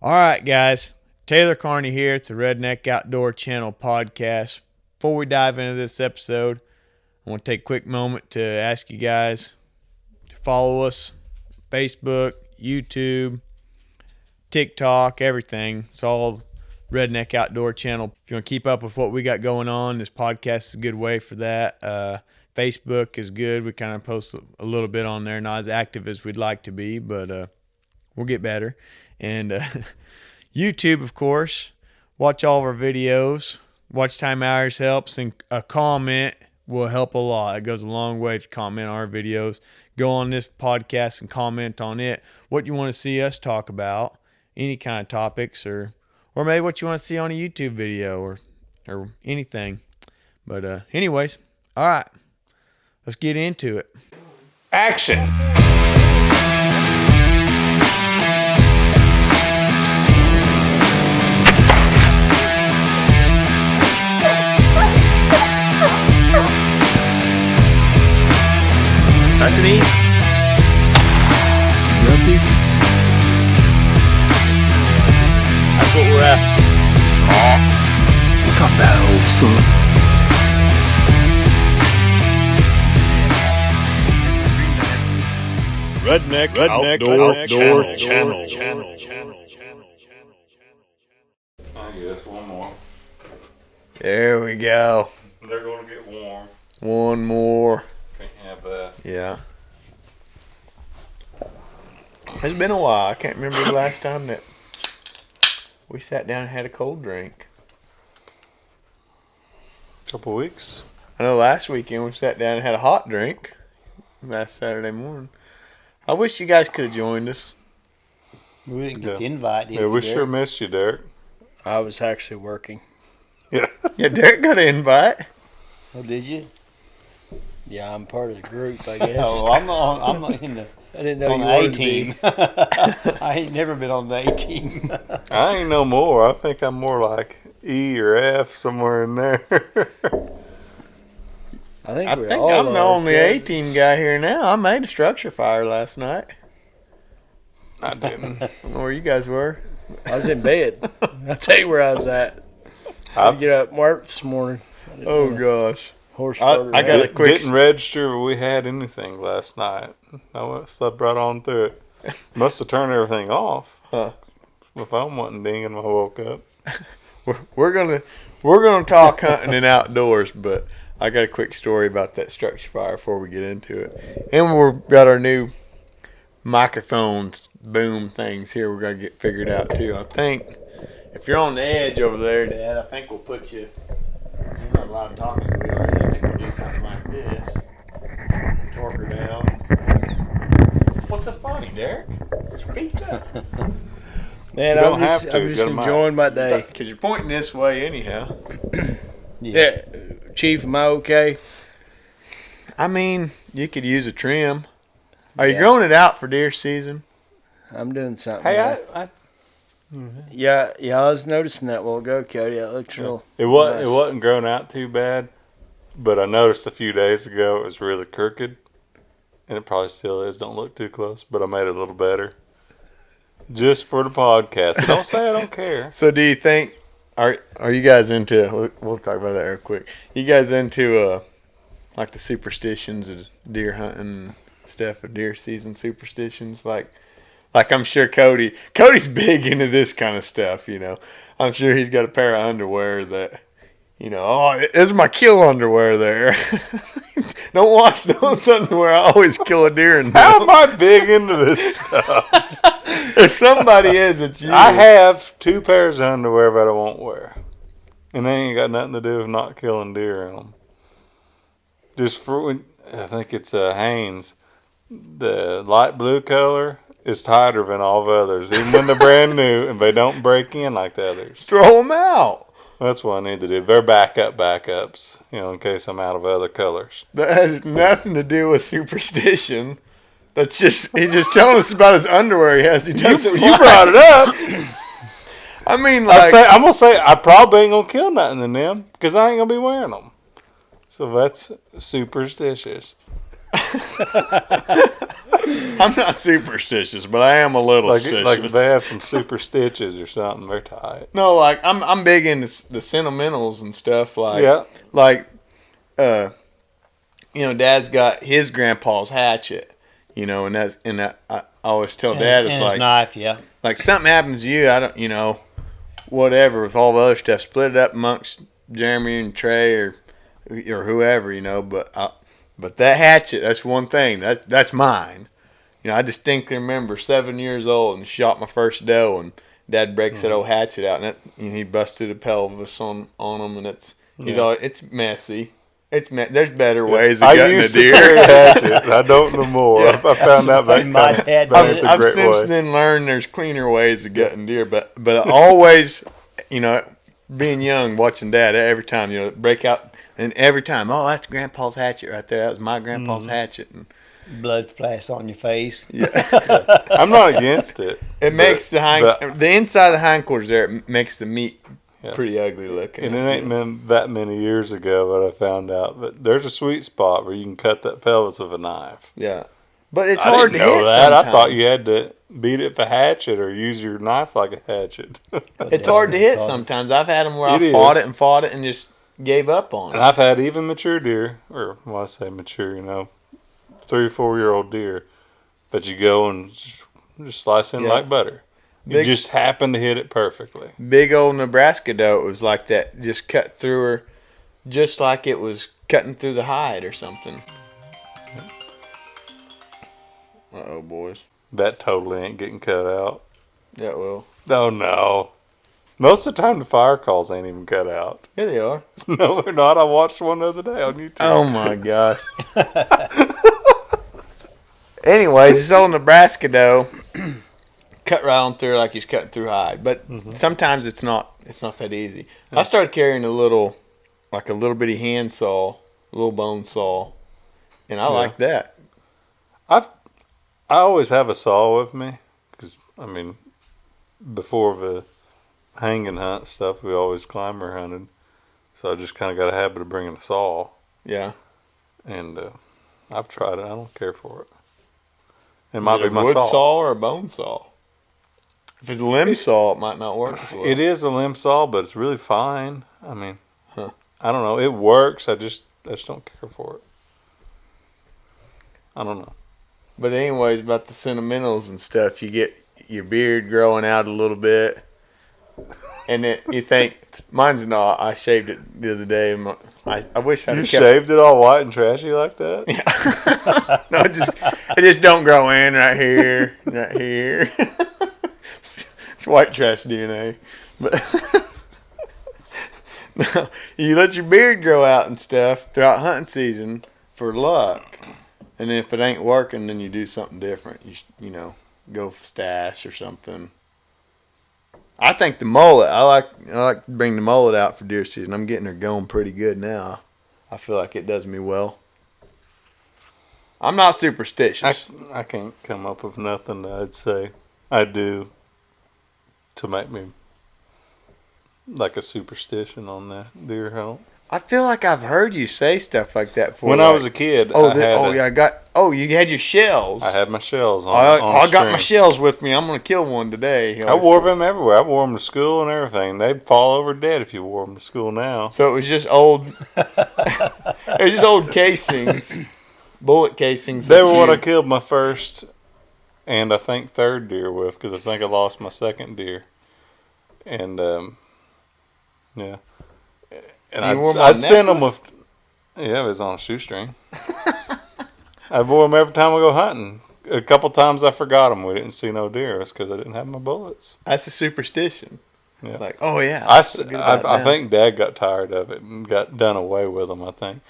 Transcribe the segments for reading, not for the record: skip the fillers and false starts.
All right, guys. Taylor Carney here at the Redneck Outdoor Channel Podcast. Before we dive into this episode, I want to take a quick moment to ask you guys to follow us. Facebook, YouTube, TikTok, everything. It's all Redneck Outdoor Channel. If you want to keep up with what we got going on, this podcast is a good way for that. Facebook is good. We kind of post a little bit on there. Not as active as we'd like to be, but we'll get better. And YouTube, of course. Watch all of our videos. Watch time hours helps, and a comment will help a lot. It goes a long way if you comment on our videos. Go on this podcast and comment on it. What you want to see us talk about, any kind of topics, or maybe what you want to see on a YouTube video or anything. But anyways, all right, let's get into it. Action! Nothing to eat? Nothing. That's what we're at. Look at that old son. Redneck Outdoor Channel. I guess one more. There we go. They're going to get warm. One more. Can't have that. Yeah. It's been a while. I can't remember the last time that we sat down and had a cold drink. Couple weeks. I know last weekend we sat down and had a hot drink last Saturday morning. I wish you guys could have joined us. We didn't get the invite. Yeah, we sure missed you, Derek. I was actually working. Yeah. Yeah, Derek got an invite. Oh, did you? Yeah, I'm part of the group, I guess. Oh, I'm not in the. I didn't know on you the wanted A to team. be. I ain't never been on the A team. I ain't no more. I think I'm more like E or F, somewhere in there. I think I we think all I'm the are, only Kevin. A-team guy here now. I made a structure fire last night. I didn't. I don't know where you guys were. I was in bed. I'll tell you where I was at. I had to get up and work this morning. Oh, gosh. Horse I farted got out. a quick... Didn't register we had anything last night. I slept right on through it. Must have turned everything off. Huh. My phone wasn't dinging when I woke up. We're gonna talk hunting and outdoors, but I got a quick story about that structure fire before we get into it. And we've got our new microphones, boom things here. We're gonna get figured out too. I think if you're on the edge over there, Dad, I think we'll put you. You're not allowed to talk as we are. I think we'll do something like this. Torque her down. What's so funny, Derek? Speak up. Man, You don't I'm have just, to. I'm You just got a mic. enjoying my day. Because you're pointing this way anyhow. Yeah. Chief, am I okay? I mean, you could use a trim. Are you Yeah. growing it out for deer season? I'm doing something. Hey, there. Yeah, I was noticing that a while ago, Cody. That looks real. It wasn't. nice. It wasn't grown out too bad, but I noticed a few days ago it was really crooked, and it probably still is. Don't look too close, but I made it a little better, just for the podcast. So don't say I don't care. So do you think, are you guys into, we'll talk about that real quick. You guys into like the superstitions of deer hunting and stuff, of deer season superstitions? Like I'm sure Cody's big into this kind of stuff, you know. I'm sure he's got a pair of underwear that, you know, oh, it's my kill underwear there. Don't wash those underwear. I always kill a deer in them. How am I big into this stuff? If somebody is, it's you. I have 2 pairs of underwear that I won't wear, and they ain't got nothing to do with not killing deer in them. Just for when, I think it's Hanes. The light blue color is tighter than all the others, even when they're brand new and they don't break in like the others. Throw them out. That's what I need to do. They're backups, you know, in case I'm out of other colors. That has nothing to do with superstition. That's just, he's just telling us about his underwear he has. He doesn't You brought it up. I mean, like, I'm going to say I probably ain't going to kill nothing in them because I ain't going to be wearing them. So that's superstitious. I'm not superstitious, but I am a little Like stitious. if they have some superstitious or something, they're tight. No, like I'm big into the sentimentals and stuff. Like Yeah. like Dad's got his grandpa's hatchet. And that I always tell Dad it's and like his knife, yeah. like something happens to you, I don't whatever with all the other stuff, split it up amongst Jeremy and Trey or whoever, but that hatchet, that's one thing that's mine. I distinctly remember 7 years old and shot my first doe, and Dad breaks that old hatchet out, and he busted a pelvis on him, and it's messy. There's better ways of gutting a deer. I used to carry a hatchet. I don't no more. Yeah. I found out that My kind dad that did ain't it. the I've great since way. then learned there's cleaner ways of gutting deer, but I always, being young, watching Dad every time, break out, and every time, oh, that's Grandpa's hatchet right there. That was my Grandpa's hatchet. And Blood splash on your face. I'm not against it. it makes the inside of the hindquarters there, it makes the meat pretty ugly looking. And it ain't been that many years ago that I found out. But there's a sweet spot where you can cut that pelvis with a knife. Yeah, but it's I hard to didn't know hit. that. Sometimes. I thought you had to beat it with a hatchet or use your knife like a hatchet. It's hard to hit sometimes. I've had them where It I is. fought it and just gave up on And it. I've had even mature deer, or when I say mature, 3 or 4 year old deer, but you go and just slice in like butter. You just happen to hit it perfectly. Big old Nebraska doe, it was like that. Just cut through her, just like it was cutting through the hide or something. Uh-oh, boys. That totally ain't getting cut out. Yeah, well. Oh, no. Most of the time, the fire calls ain't even cut out. Yeah, they are. No, they're not. I watched one the other day on YouTube. Oh, my gosh. Anyways, this old Nebraska doe cut right on through like he's cutting through hide. But sometimes it's not that easy. I started carrying a little bitty hand saw, a little bone saw, and I like that. I always have a saw with me because, before the hanging hunt stuff, we always climber hunted. So I just kind of got a habit of bringing a saw. Yeah. And I've tried it. I don't care for it. It Is might it be my a wood saw. saw or a bone saw? If it's a limb saw, it might not work as well. It is a limb saw, but it's really fine. I Huh. I don't know. It works. I just don't care for it. I don't know. But anyways, about the sentimentals and stuff, you get your beard growing out a little bit, and then you think, mine's not. I shaved it the other day. I wish You shaved it all white and trashy like that? Yeah. No, it just don't grow in right here, right here. It's white trash DNA. But no, you let your beard grow out and stuff throughout hunting season for luck. And then if it ain't working, then you do something different. You go for stash or something. I think the mullet. I like to bring the mullet out for deer season. I'm getting her going pretty good now. I feel like it does me well. I'm not superstitious. I can't come up with nothing that I'd say I do to make me like a superstition on that deer hunt. I feel like I've heard you say stuff like that before. When I was a kid, you had your shells. I had my shells on. I got my shells with me. I'm gonna kill one today. I wore them everywhere. I wore them to school and everything. They'd fall over dead if you wore them to school now. So it was just old. It was just old casings, bullet casings. They were what I killed my first and I think third deer with, because I think I lost my second deer. And yeah. And I'd send them with, it was on a shoestring. I wore them every time I go hunting. A couple times I forgot them. We didn't see no deer. It's because I didn't have my bullets. That's a superstition. Yeah. Like, oh yeah. I think Dad got tired of it and got done away with them, I think.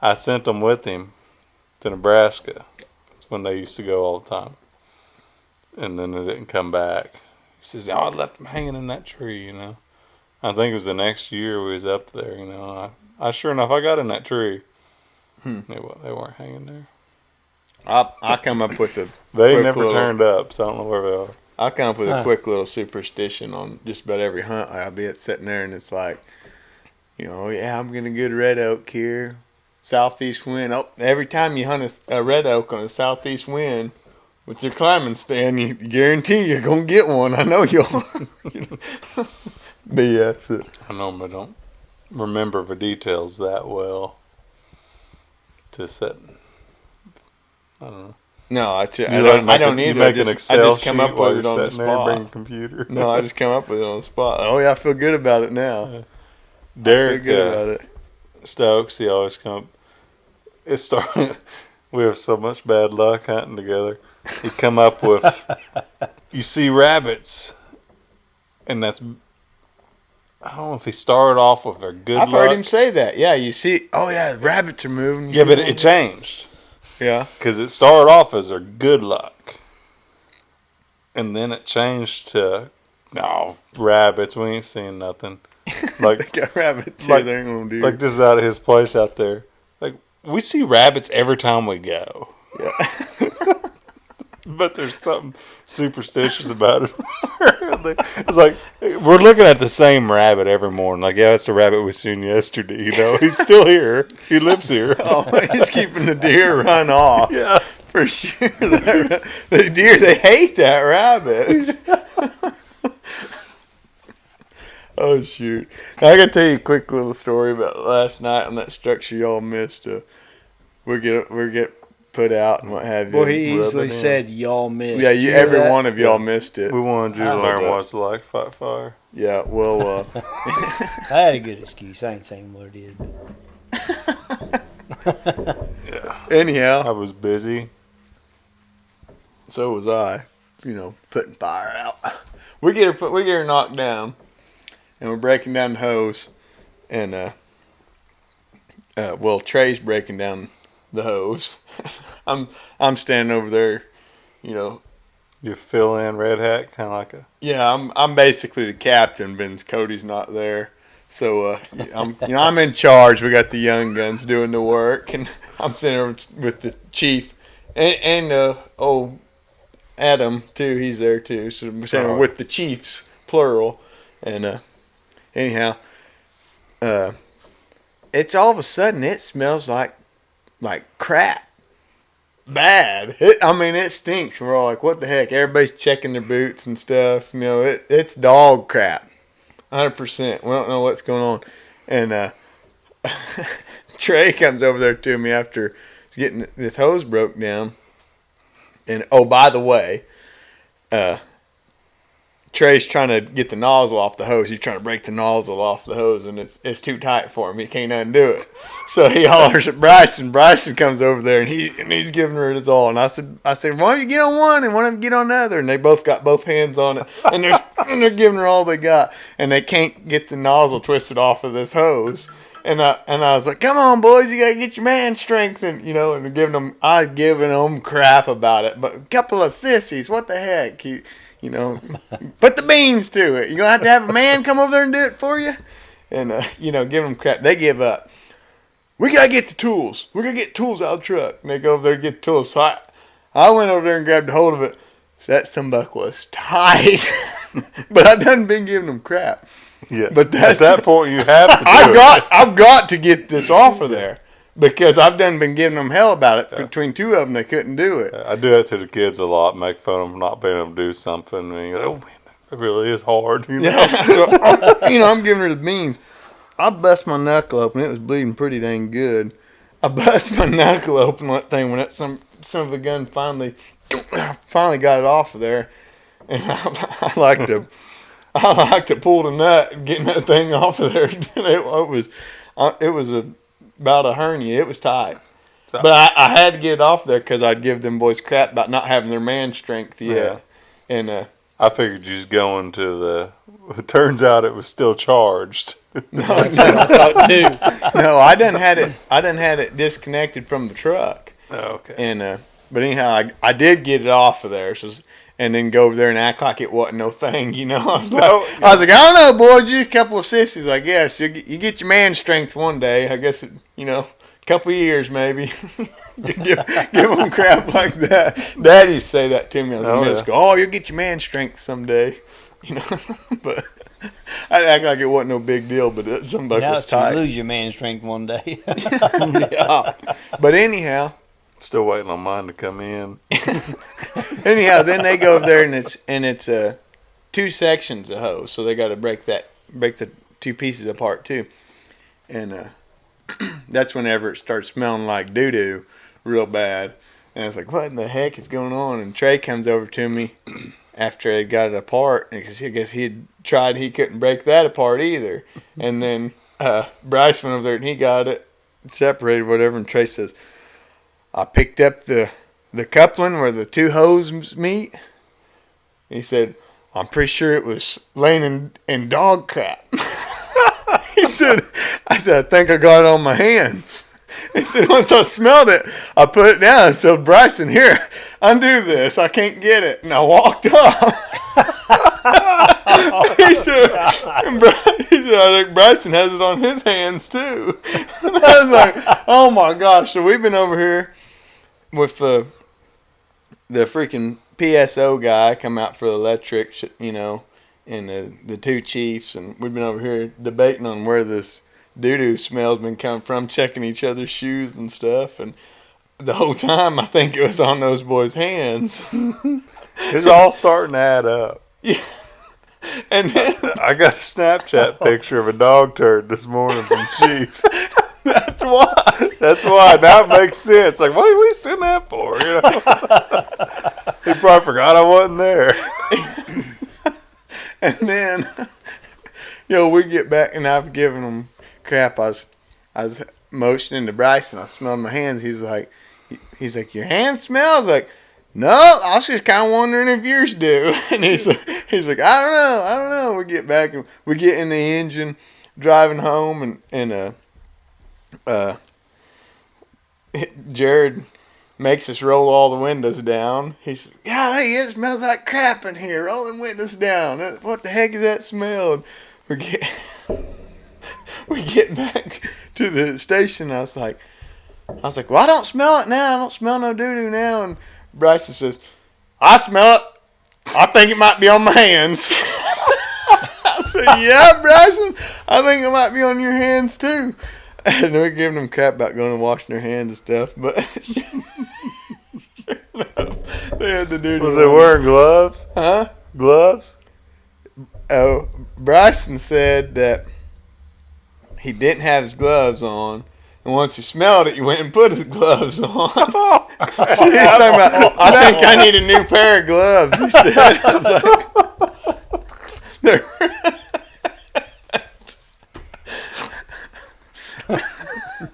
I sent them with him to Nebraska. That's when they used to go all the time. And then they didn't come back. He says, I left them hanging in that tree, I think it was the next year we was up there, I sure enough, I got in that tree. They weren't hanging there. I come up with a. They never turned up, so I don't know where they are. I come up with a quick little superstition on just about every hunt. I'll be sitting there and it's like, I'm gonna get a red oak here. southeast wind. Oh, every time you hunt a red oak on a southeast wind with your climbing stand, you guarantee you're gonna get one. I know you'll. BS. I normally don't remember the details that well to set. I don't know. No, I don't either. You make an Excel I just come sheet up while with you're it on the sitting there, bring a spot. computer. No, I just come up with it on the spot. Oh yeah, I feel good about it now. Derek I feel good about it. Stokes, he always come. It started. We have so much bad luck hunting together. He come up with, you see rabbits, and that's. I don't know if he started off with their good luck. I've heard him say that. Yeah, you see. Oh yeah, rabbits are moving. Yeah, but it changed. Yeah. Because it started off as their good luck. And then it changed to, no, rabbits, we ain't seen nothing. Like, They got rabbits. like, They ain't gonna do. like this is out of his place out there. Like, we see rabbits every time we go. Yeah. But there's something superstitious about it. It's like, we're looking at the same rabbit every morning. Like, yeah, it's the rabbit we seen yesterday. You know, he's still here. He lives here. Oh, he's keeping the deer run off. Yeah. For sure. The deer, they hate that rabbit. Oh, shoot. Now, I got to tell you a quick little story about last night on that structure y'all missed. We get put out and what have you. Boy, he Rub easily it in. said y'all missed. Yeah, You know every that? one of y'all missed it. We wanted you I to know learn that. what it's like to fight fire. Yeah, well, I had a good excuse. I ain't saying what it is. Yeah. anyhow, I was busy. so was I. You know, putting fire out. We get her knocked down, and we're breaking down the hose, and Trey's breaking down the hose. I'm standing over there, you know. You fill in red hat, kind of like a. Yeah, I'm basically the captain, but Cody's not there. So I'm in charge. We got the young guns doing the work, and I'm sitting over with the chief and old Adam too. He's there too. So we're sitting with the chiefs, plural. And anyhow, it's all of a sudden it smells like crap. Bad. It stinks. We're all like, what the heck? Everybody's checking their boots and stuff. You know, it's dog crap. 100%. We don't know what's going on. And Trey comes over there to me after getting this hose broke down. And, oh, by the way, Trey's trying to get the nozzle off the hose. He's trying to break the nozzle off the hose, and it's too tight for him. He can't undo it. So he hollers at Bryson. Bryson comes over there, and he's giving her his all. And I said, why don't you get on one and one of them get on the other? And they both got both hands on it, and they're giving her all they got, and they can't get the nozzle twisted off of this hose. And I was like, come on, boys, you gotta get your man strength, and I was giving them crap about it. But a couple of sissies, what the heck? You know, put the beans to it. You're going to have a man come over there and do it for you? And, give them crap. They give up. We got to get the tools. We're going to get tools out of the truck. And they go over there and get the tools. So I went over there and grabbed a hold of it. So that sumbuck was tight. But I done been giving them crap. Yeah. But at that point, you have to do I've got to get this off of there. Because I've done been giving them hell about it. Yeah. Between two of them, they couldn't do it. I do that to the kids a lot, make fun of them not being able to do something. And you go, oh, man, it really is hard. You know? Yeah, so, I'm giving her the beans. I bust my knuckle open. It was bleeding pretty dang good. I bust my knuckle open that thing when some of the gun finally got it off of there. And I like to pull the nut and getting that thing off of there. It was about a hernia. It was tight. But I had to get it off there because I'd give them boys crap about not having their man strength yet. Yeah. And I figured you was going to the. It turns out it was still charged. No, that's what I thought too. No, I done had it disconnected from the truck. Oh, okay. And but anyhow, I did get it off of there. So, and then go over there and act like it wasn't no thing, you know. I was like, I don't know, boys. You a couple of sissies. I guess you get your man strength one day. I guess a couple of years maybe. give them crap like that. Daddy say that to me. I was in middle school. Oh, you'll get your man strength someday, you know. But I'd act like it wasn't no big deal, but some buck Now was it's you tight. lose your man strength one day. Yeah. But anyhow, Still waiting on mine to come in. then they go over there and it's 2 sections of hose, so they got to break the 2 pieces apart too, and that's whenever it starts smelling like doo doo, real bad. And I was like, what in the heck is going on? And Trey comes over to me after I got it apart, because I guess he had tried, he couldn't break that apart either. And then Bryce went over there and he got it separated, whatever. And Trey says, I picked up the coupling where the 2 hoses meet. He said, I'm pretty sure it was laying in dog crap. I said, I think I got it on my hands. He said, once I smelled it, I put it down and said, Bryson, here, undo this. I can't get it. And I walked off. He said, I think Bryson has it on his hands too. And I was like, oh my gosh. So we've been over here with the freaking PSO guy come out for the electric, and the 2 chiefs. And we've been over here debating on where this doo-doo smell's been coming from, checking each other's shoes and stuff. And the whole time, I think it was on those boys' hands. It's all starting to add up. Yeah. And then I got a Snapchat picture of a dog turd this morning from Chief. that's why. That's why. Now it makes sense. Like, what are we sending that for? He probably forgot I wasn't there. And then, we get back, and I've given them crap. I was motioning to Bryson. I smelled my hands. He's like, your hands smell? I was like, no, I was just kind of wondering if yours do. And he's like, I don't know. We get back, and we get in the engine, driving home, and Jared makes us roll all the windows down. He says, golly, it smells like crap in here. Roll the windows down. What the heck is that smell? We get back to the station. I was like, well, I don't smell it now. I don't smell no doo-doo now. And Bryson says, I smell it. I think it might be on my hands. I said, yeah, Bryson, I think it might be on your hands too. And we're giving them crap about going and washing their hands and stuff, but they had to do. Was it wearing gloves? Huh? Gloves? Oh, Bryson said that he didn't have his gloves on, and once he smelled it, he went and put his gloves on. So he's talking about, I think I need a new pair of gloves, he said. I was like,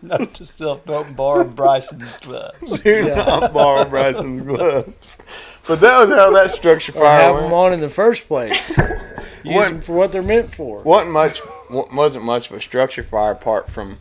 Note to self, don't borrow Bryson's gloves. do not borrow Bryson's gloves. But that was how that structure Or fire have went. them on in the first place. Use them for what they're meant for. Wasn't much of a structure fire apart from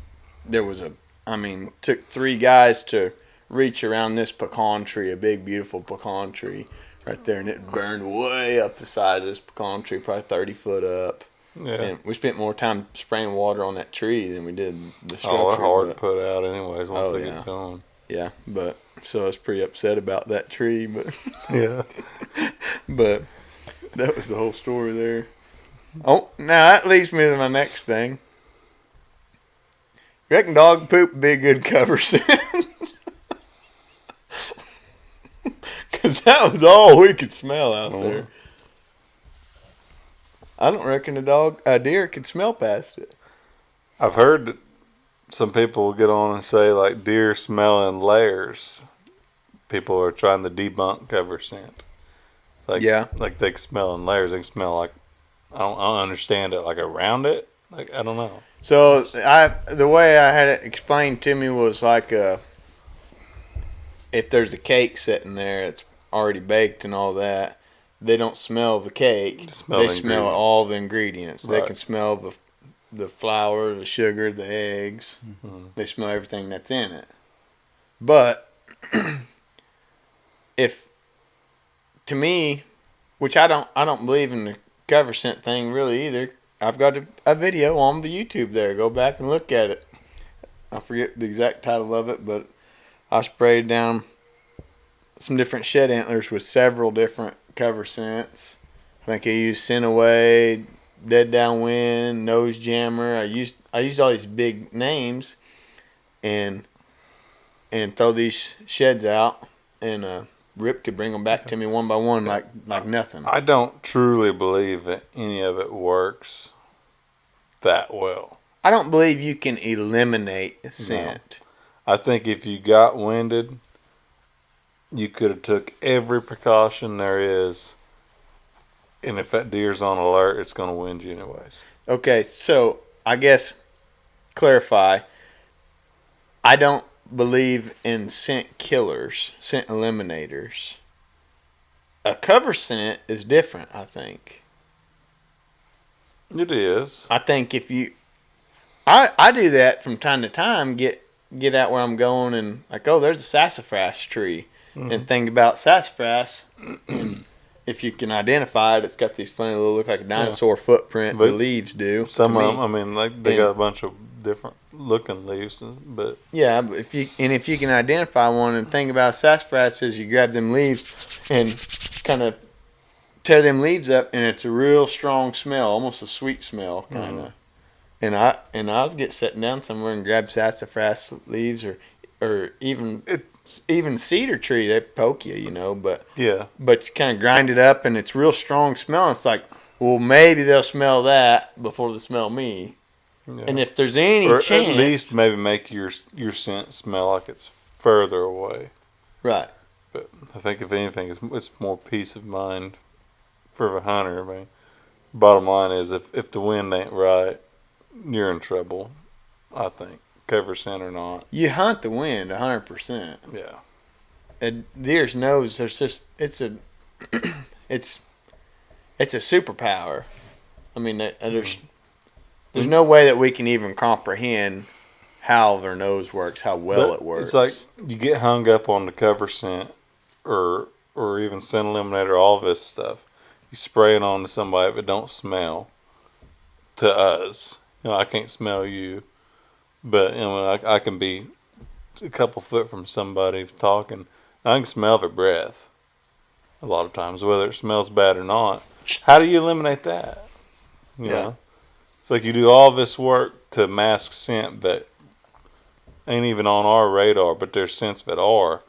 took 3 guys to reach around this pecan tree, a big beautiful pecan tree right there, and it burned way up the side of this pecan tree, probably 30 foot up. Yeah. And we spent more time spraying water on that tree than we did the structure. Oh, they're hard to put out anyways once they yeah. get going. Yeah, but so I was pretty upset about that tree, but Yeah. but that was the whole story there. Oh, now that leads me to my next thing. Reckon dog poop would be a good cover scent. Because that was all we could smell out there. I don't reckon a deer could smell past it. I've heard that some people will get on and say, like, deer smell in layers. People are trying to debunk cover scent. Like, Yeah. Like, they can smell in layers. They can smell like, I don't understand it, like around it. Like, I don't know. So the way I had it explained to me was like if there's a cake sitting there, it's already baked and all that. They don't smell the cake. They smell all the ingredients. Right. They can smell the flour, the sugar, the eggs. Mm-hmm. They smell everything that's in it. But to me, which I don't believe in the cover scent thing really either. I've got a video on the YouTube there. Go back and look at it. I forget the exact title of it, but I sprayed down some different shed antlers with several different cover scents. I think I used Scent Away, dead downwind, nose jammer. I used all these big names, and throw these sheds out, and Rip could bring them back to me one by one like nothing. I don't truly believe that any of it works that well. I don't believe you can eliminate scent. No. I think if you got winded, you could have took every precaution there is, and if that deer's on alert, it's going to wind you anyways. Okay, so I guess clarify. I don't believe in scent killers, scent eliminators. A cover scent is different, I think. It is. I think if you... I do that from time to time, get out where I'm going and like, oh, there's a sassafras tree. Mm-hmm. And think about sassafras. If you can identify it, it's got these funny little, look like a dinosaur footprint. But the leaves do. Some of them, I mean, like they got a bunch of different looking leaves, but yeah, but if you can identify one and think about sassafras, is you grab them leaves and kind of tear them leaves up, and it's a real strong smell, almost a sweet smell, kind of. Mm-hmm. And I'll get sitting down somewhere and grab sassafras leaves or even cedar tree. They poke you, you know, but you kind of grind it up, and it's real strong smell. It's like, well, maybe they'll smell that before they smell me. Yeah. And if there's any chance, at least maybe make your scent smell like it's further away. Right. But I think if anything, it's more peace of mind for the hunter. I mean, bottom line is if the wind ain't right, you're in trouble. I think, cover scent or not. You hunt the wind 100%. Yeah. A deer's nose, it's a superpower. I mean, there's no way that we can even comprehend how their nose works, how well it works. It's like you get hung up on the cover scent or even scent eliminator, all this stuff. You spray it on to somebody if it don't smell to us. You know, I can't smell you, but you know, I can be a couple foot from somebody talking. I can smell their breath a lot of times, whether it smells bad or not. How do you eliminate that? You know? It's like you do all this work to mask scent that ain't even on our radar, but there's scents that are.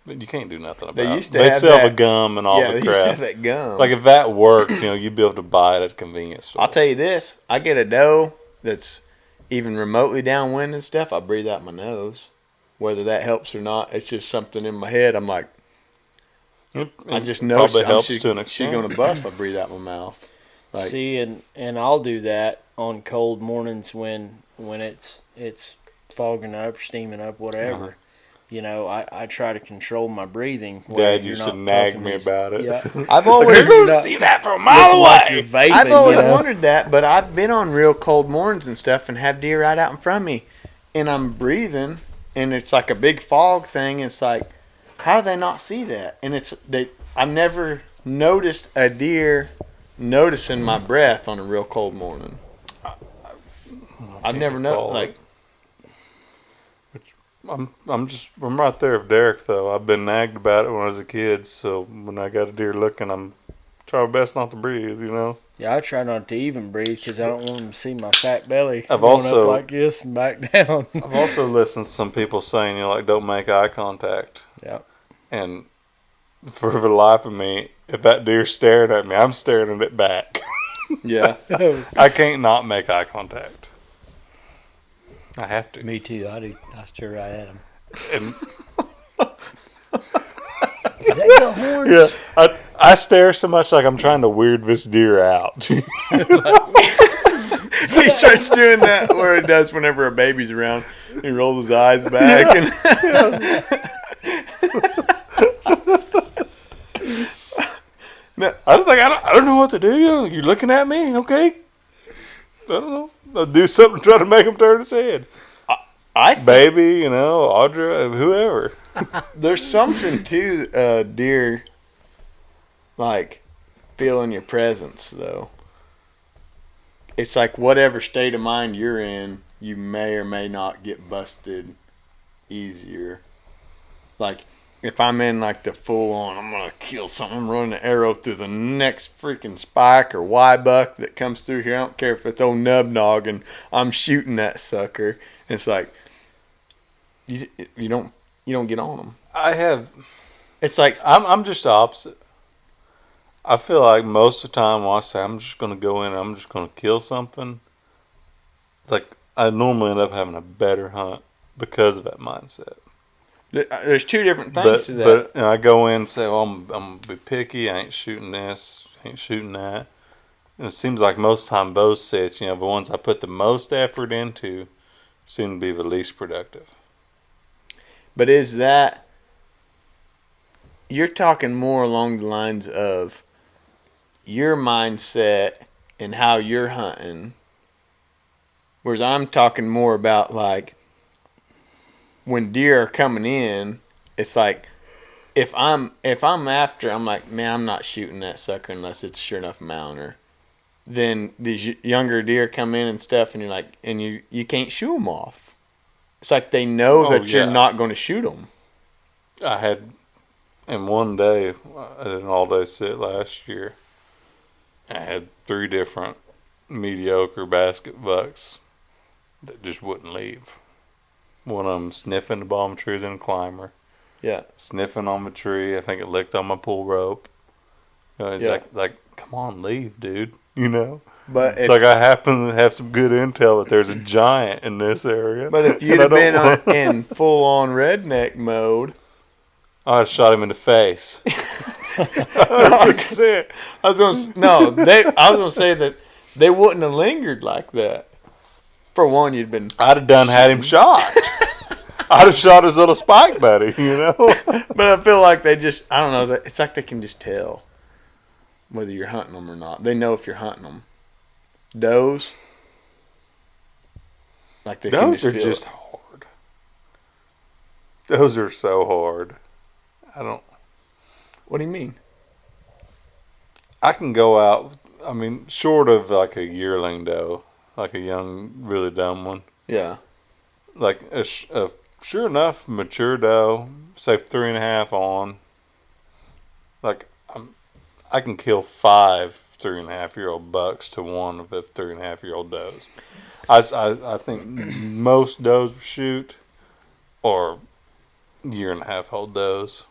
But you can't do nothing about it. They sell the gum and all the crap. They used to have that gum. Like if that worked, you know, you'd be able to buy it at a convenience store. I'll tell you this. I get a doe that's even remotely downwind and stuff, I breathe out my nose. Whether that helps or not, it's just something in my head. I'm like, I just know she's going to bust if I breathe out my mouth. Like, see, and I'll do that on cold mornings when it's fogging up, steaming up, whatever. Uh-huh. You know, I try to control my breathing. Dad used to nag me about it. Yeah. I've always you're going to see that from a mile away. Vaping, I've always wondered that, but I've been on real cold mornings and stuff and have deer right out in front of me, and I'm breathing, and it's like a big fog thing. It's like, how do they not see that? And I've never noticed a deer noticing my breath on a real cold morning. I've never noticed, like. I'm right there with Derek though. I've been nagged about it when I was a kid, so when I got a deer looking, I'm trying my best not to breathe, you know. Yeah, I try not to even breathe because I don't want them to see my fat belly going up like this and back down. I've also listened to some people saying, you know, like don't make eye contact. Yeah. And for the life of me, if that deer's staring at me, I'm staring at it back. Yeah. I can't not make eye contact. I have to. Me too. I stare right at him. And is that your horns? Yeah, I stare so much like I'm trying to weird this deer out. He starts doing that where it does whenever a baby's around. He rolls his eyes back and. No, I was like, I don't know what to do. You're looking at me, okay? I don't know. I'll do something to try to make him turn his head. Baby, you know, Audra, whoever. There's something to deer, like, feeling your presence, though. It's like whatever state of mind you're in, you may or may not get busted easier. Like, if I'm in like the full on, I'm gonna kill something. I'm running an arrow through the next freaking spike or Y buck that comes through here. I don't care if it's old nub dog, and I'm shooting that sucker. It's like you don't get on them. It's like I'm just the opposite. I feel like most of the time when I say I'm just going to go in and I'm just going to kill something, it's like I normally end up having a better hunt because of that mindset. there's two different things to that. But and I go in and say, well, I'm going to be picky. I ain't shooting this. Ain't shooting that. And it seems like most of the time those sets, the ones I put the most effort into seem to be the least productive. But is that, you're talking more along the lines of your mindset and how you're hunting, whereas I'm talking more about like when deer are coming in, it's like if I'm after, I'm like, man, I'm not shooting that sucker unless it's sure enough mounter. Then these younger deer come in and stuff, and you're like, and you can't shoot them off. It's like they know that you're not going to shoot them. I had, in one day, I did an all-day sit last year. I had 3 different mediocre basket bucks that just wouldn't leave. One of them sniffing the bottom trees in a climber. Yeah. Sniffing on the tree. I think it licked on my pull rope. It's like, come on, leave, dude. But it's like I happen to have some good intel that there's a giant in this area. But if you'd have been in full-on redneck mode, I'd have shot him in the face. 100%. I was gonna say that they wouldn't have lingered like that. For one, you'd been. I'd have had him shot. I'd have shot his little spike buddy, But I feel like they just, I don't know. It's like they can just tell whether you're hunting them or not. They know if you're hunting them. Does like they those are just hard. Those are so hard. What do you mean? I can go out. I mean, short of like a yearling doe, like a young, really dumb one. Yeah. Like a sure enough mature doe, say 3.5 on. Like I can kill 5 3.5-year-old bucks to one of the 3.5-year-old does. I think most does shoot or 1.5-year-old does,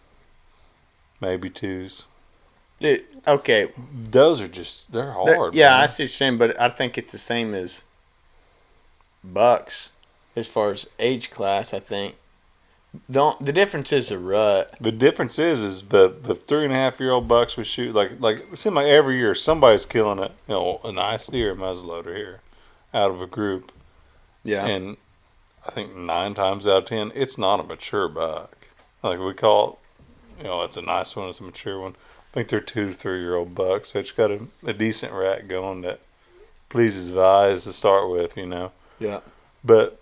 maybe 2s. Okay. Those are they're hard. Yeah, man. I see what you're saying, but I think it's the same as bucks as far as age class. I think the difference is the rut. The difference is the 3.5-year-old bucks we shoot like it seems like every year somebody's killing it. A nice deer muzzleloader here out of a group. Yeah. And I think 9 times out of 10 it's not a mature buck. Like we call it, it's a nice one. It's a mature one. I think they're 2 to 3-year-old bucks. So it's got a decent rack going that pleases the eyes to start with. Yeah. But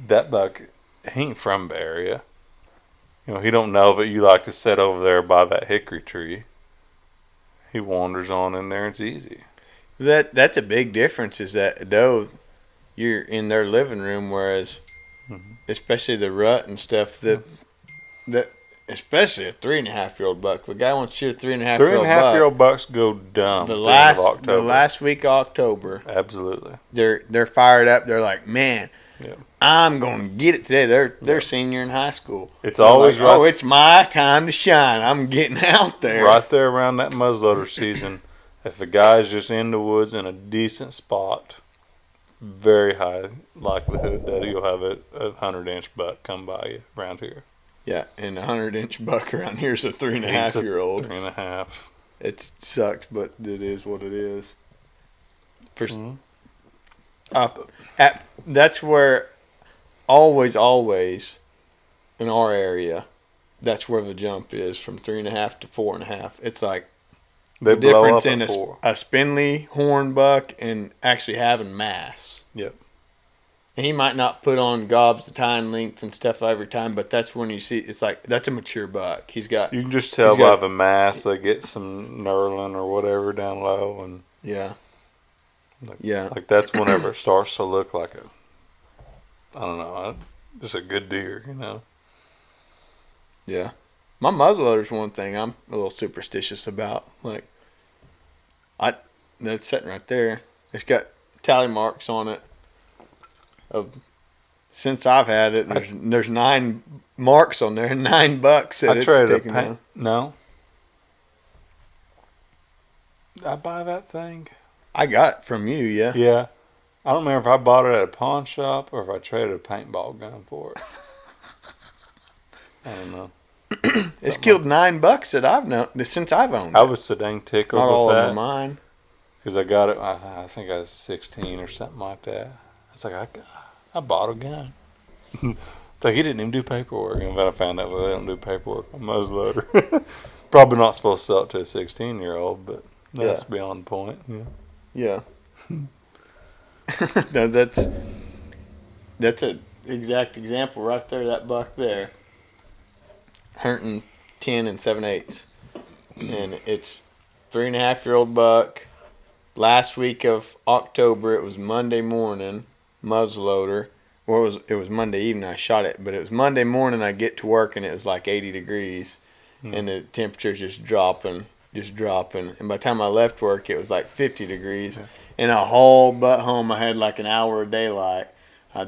that buck, he ain't from the area. He don't know that you like to sit over there by that hickory tree. He wanders on in there. It's easy. That's a big difference. Is that a doe, you're in their living room, whereas, especially the rut and stuff, that especially a 3.5-year-old buck. If a guy wants to shoot a 3.5-year-old buck, 3.5-year-old bucks go dumb. The last week of October. Absolutely. They're fired up. They're like, man. Yeah. I'm going to get it today. They're senior in high school. It's always like, it's my time to shine. I'm getting out there. Right there around that muzzleloader season, if a guy's just in the woods in a decent spot, very high likelihood that you'll have a 100-inch buck come by you around here. Yeah, and a 100-inch buck around here is a 3.5-year-old. 3.5. It sucks, but it is what it is. That's where always in our area, that's where the jump is from 3.5 to 4.5. It's like the difference in a spindly horn buck and actually having mass. Yep. And he might not put on gobs of time lengths and stuff every time, but that's when you see it's like that's a mature buck. You can just tell by the mass they get some knurling or whatever down low and like that's whenever it starts to look like just a good deer, Yeah. My muzzleloader's one thing I'm a little superstitious about. Like, that's sitting right there. It's got tally marks on it of since I've had it. There's 9 marks on there and $9 that I it's traded taken down. No. Did I buy that thing? I got it from you, yeah. Yeah. I don't remember if I bought it at a pawn shop or if I traded a paintball gun for it. I don't know. It's killed $9 that I've known since I've owned it. I was so dang tickled Not with all that. of them are mine. Because I got it, I think I was 16 or something like that. It's like, I bought a gun. It's like, he didn't even do paperwork. And then I found out, well, they don't do paperwork on muzzleloader. Probably not supposed to sell it to a 16-year-old, but that's beyond the point. Yeah. No, that's an exact example right there, that buck there. Hunting 10 7/8. And it's 3.5-year-old buck. Last week of October, it was Monday morning, muzzleloader. Well, it was Monday evening I shot it, but it was Monday morning I get to work and it was like 80 degrees. And the temperature's just dropping. And by the time I left work, it was like 50 degrees. And a whole butt home, I had like an hour of daylight. I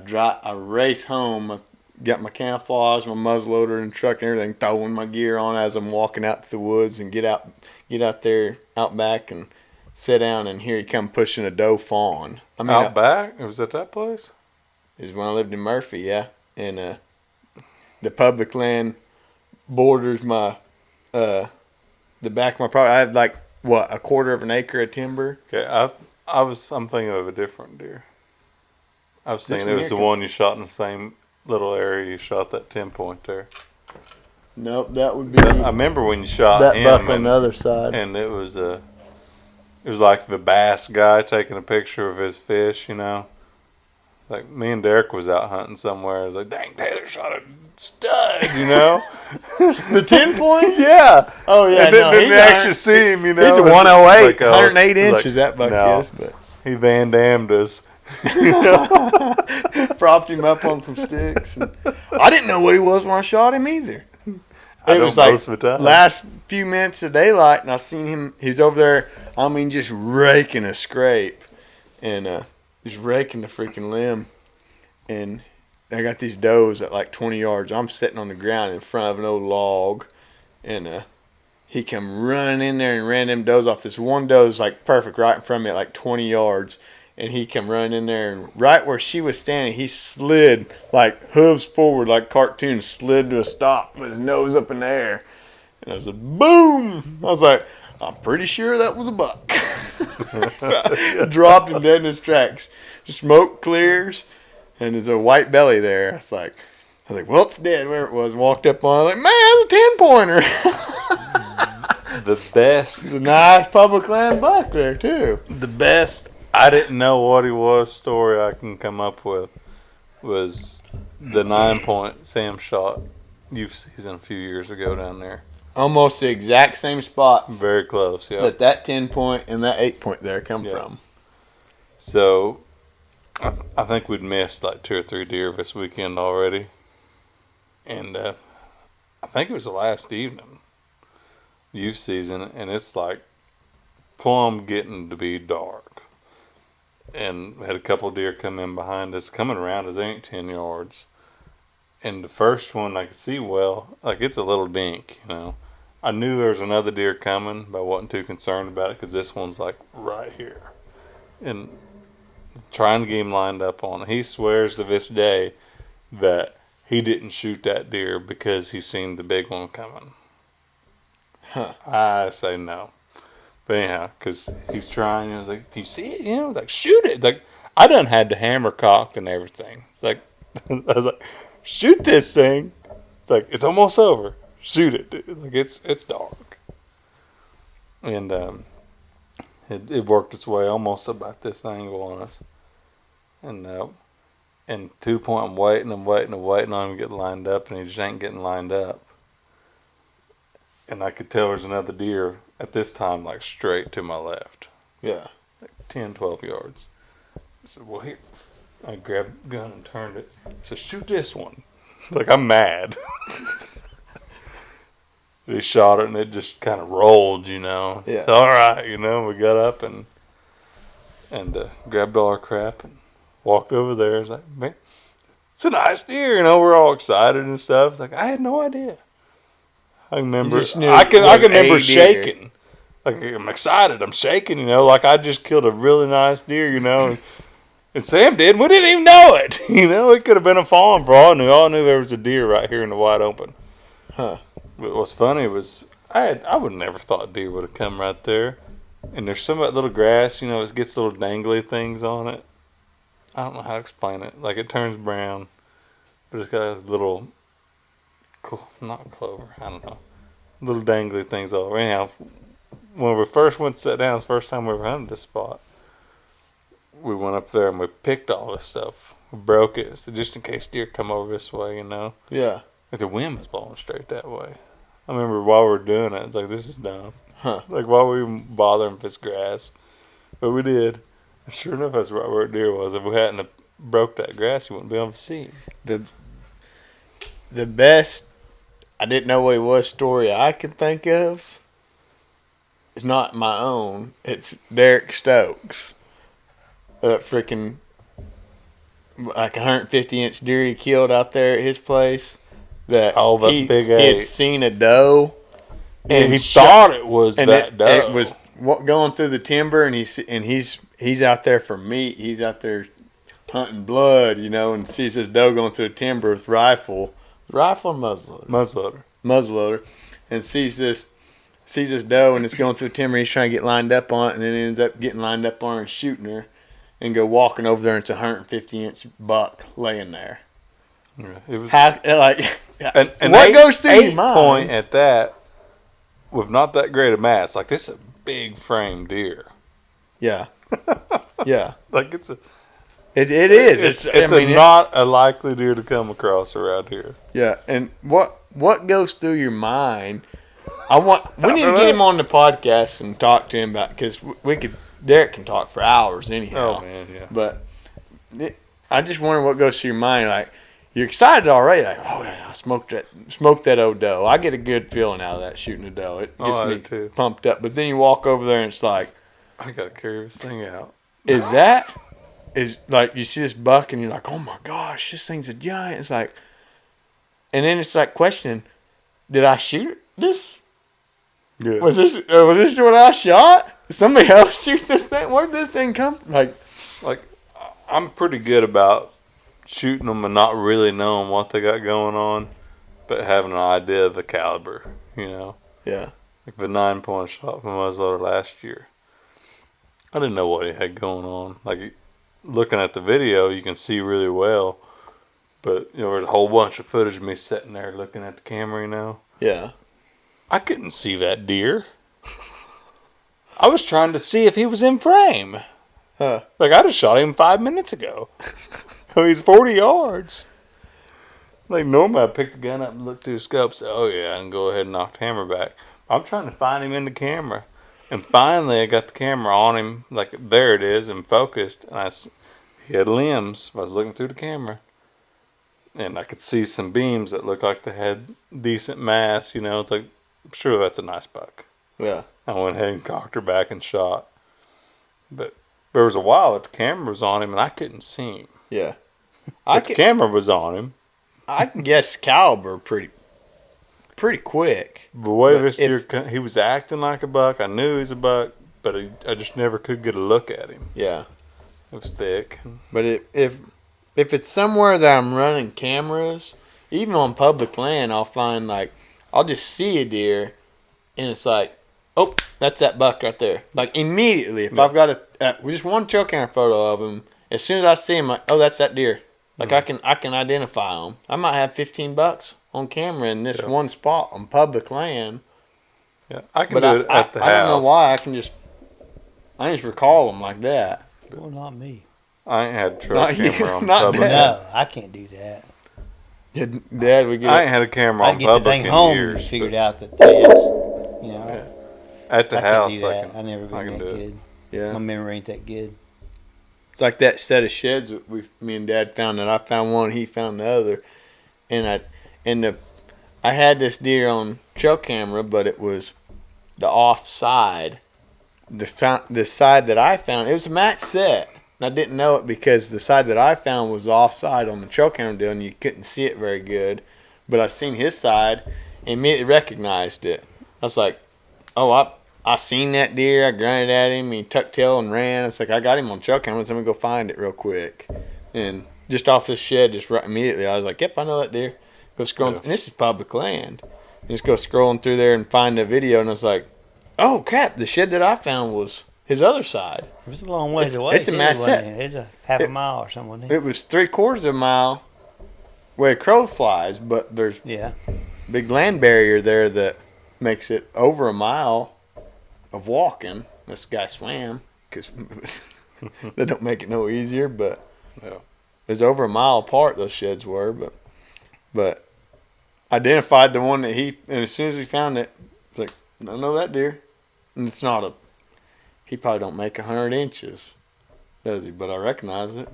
race home. I got my camouflage, my muzzleloader in the truck and everything, throwing my gear on as I'm walking out to the woods and get out there, out back and sit down, and here he come pushing a doe fawn. Out back? It was at that place? It was when I lived in Murphy, yeah. And the public land borders my the back of my property. I had like a quarter of an acre of timber. Okay, I'm thinking of a different deer. I was thinking it was the one you shot in the same little area you shot that 10-point there. Nope, that would be. I remember when you shot that him buck on the other side. And it was like the bass guy taking a picture of his fish, you know. Like, me and Derek was out hunting somewhere. I was like, dang, Taylor shot a stud, you know. The 10-point? Yeah. Oh, yeah. And didn't actually see him, you know. He's a 108, like, 108 inches that buck is. But he Van Dammed us. Propped him up on some sticks. And I didn't know what he was when I shot him either. It was like last few minutes of daylight, and I seen him. He's over there, I mean, just raking a scrape. And just raking the freaking limb. And I got these does at like 20 yards. I'm sitting on the ground in front of an old log. And he come running in there and ran them does off. This one doe's like perfect right in front of me at like 20 yards. And he come running in there, and right where she was standing, he slid like hooves forward like cartoon, slid to a stop with his nose up in the air. And I was like, boom! I was like, I'm pretty sure that was a buck. Dropped him dead in his tracks. Smoke clears, and there's a white belly there. I was like, well, it's dead where it was. Walked up on it, like, man, that's a 10-pointer. The best. It's a nice public land buck there, too. The best, I didn't know what he was story I can come up with was the 9-point Sam shot youth season a few years ago down there. Almost the exact same spot. Very close, yeah. That 10-point and that 8-point there come from. So, I think we'd missed like 2 or 3 deer this weekend already. And I think it was the last evening, youth season, and it's like plumb getting to be dark. And we had a couple deer come in behind us, coming around us, they ain't 10 yards. And the first one I could see well, like it's a little dink, you know. I knew there was another deer coming, but I wasn't too concerned about it because this one's like right here. And trying to get him lined up on it. He swears to this day that he didn't shoot that deer because he seen the big one coming. Huh. I say no. But anyhow, because he's trying, I was like, do you see it? You know, like, shoot it. Like, I done had the hammer cocked and everything. It's like, I was like, shoot this thing. It's like, it's almost over. Shoot it, dude. Like, it's dark. And it worked its way almost about this angle on us. And to the point I'm waiting on him to get lined up, and he just ain't getting lined up. And I could tell there's another deer at this time, like straight to my left. Yeah. Like 10, 12 yards. I said, well, here. I grabbed the gun and turned it. I said, shoot this one. Like, I'm mad. But he shot it and it just kind of rolled, you know. Yeah. It's all right, you know. We got up and grabbed all our crap and walked over there. It's like, man, it's a nice deer, you know. We're all excited and stuff. It's like, I had no idea. I remember, You just knew I can it was remember a deer. shaking. Like, I'm excited. I'm shaking, you know, like I just killed a really nice deer, you know. And Sam did. We didn't even know it. You know, it could have been a fawn for all I knew. All I knew there was a deer right here in the wide open. Huh. But what's funny was I would never thought deer would have come right there. And there's some of that little grass, you know, it gets little dangly things on it. I don't know how to explain it. Like, it turns brown, but it's got this little, not clover, I don't know, little dangly things all over. Anyhow, when we first went to sit down, it's the first time we ever hunted this spot. We went up there and we picked all this stuff. We broke it, so just in case deer come over this way, you know. Yeah. Like the wind was blowing straight that way. I remember while we were doing it, it's like, this is dumb. Huh. Like, why would we even bother if it's grass? But we did. And sure enough, that's right where the deer was. If we hadn't have broke that grass, you wouldn't be able to see him. The best I didn't know what he was story I can think of is not my own. It's Derek Stokes. Freaking like 150-inch deer he killed out there at his place. That big he had seen a doe. And he thought it was that doe. It was going through the timber, and he's out there for meat. He's out there hunting blood, you know, and sees this doe going through the timber with rifle or muzzleloader, and sees this doe, and it's going through the timber. He's trying to get lined up on it, and then ends up getting lined up on her and shooting her, and go walking over there, and it's a 150-inch buck laying there. Yeah, it was and what goes through your mind? Point at that with not that great a mass. Like, this is a big frame deer. Yeah, yeah. Like, it's a. It is. It's not a likely deer to come across around here. Yeah, and what goes through your mind? We need to get him on the podcast and talk to him about, because Derek can talk for hours anyhow. Oh man, yeah. But I just wonder what goes through your mind. Like, you're excited already. Like, oh yeah, I smoked that old doe. I get a good feeling out of that, shooting a doe. It gets me too. pumped up. But then you walk over there and it's like, I gotta carry this thing out. Is like, you see this buck and you're like, oh my gosh, this thing's a giant. It's like, and then it's like questioning, did I shoot this? Yeah. Was this what I shot? Did somebody else shoot this thing? Where did this thing come from? Like, I'm pretty good about shooting them and not really knowing what they got going on, but having an idea of the caliber, you know. yeah. Like the 9-point shot from muzzleloader last year. I didn't know what he had going on. Like, looking at the video, you can see really well, but you know, there's a whole bunch of footage of me sitting there looking at the camera, you know. Yeah. I couldn't see that deer. I was trying to see if he was in frame. Huh. Like, I just shot him 5 minutes ago. He's 40 yards. Like, normally I pick the gun up and look through the scope, say, oh yeah, I can go ahead and knock the hammer back. I'm trying to find him in the camera. And finally, I got the camera on him, like, there it is, and focused. And he had limbs. I was looking through the camera. And I could see some beams that looked like they had decent mass, you know. It's like, I'm sure that's a nice buck. Yeah. I went ahead and cocked her back and shot. But there was a while that the camera was on him, and I couldn't see him. Yeah. The camera was on him. I can guess caliber pretty quick. The way this deer, he was acting like a buck. I knew he was a buck, but I just never could get a look at him. Yeah. It was thick. But if it's somewhere that I'm running cameras, even on public land, I'll find, like, I'll just see a deer, and it's like, oh, that's that buck right there. Like, immediately, if I've got just one trail camera photo of him, as soon as I see him, like, oh, that's that deer. Like, I can identify them. I might have 15 bucks on camera in this one spot on public land. Yeah, I can do it at the house. I don't know why. I just recall them like that. Well, not me. I ain't had a trail camera on not public. No, I can't do that. Dad, we get. I ain't had a camera on I get the public thing in home years. and figured out that that's, you know, At the I house, can't do that. I never been that good. Yeah. My memory ain't that good. It's like that set of sheds that me and Dad found. That I found one, he found the other, and I had this deer on trail camera, but it was the off side. The side that I found, it was a match set. And I didn't know it because the side that I found was offside on the trail camera deal, and you couldn't see it very good. But I seen his side and immediately recognized it. I was like, oh, I seen that deer. I grunted at him. He tucked tail and ran. It's like, I got him on trail camera, so I'm going to go find it real quick. And just off the shed, just right immediately, I was like, yep, I know that deer. Go scrolling, and this is public land. Just go scrolling through there and find the video, and I was like, oh, crap, the shed that I found was his other side. It was a long ways away. It's a match set. It's a half a mile or something, wasn't it? It was 3/4 of a mile where a crow flies, but there's big land barrier there that makes it over a mile of walking. This guy swam because they don't make it no easier, but it's over a mile apart. Those sheds were, but identified the one that and as soon as he found it, it's like, I know that deer, and it's not he probably don't make 100 inches, does he? But I recognize it,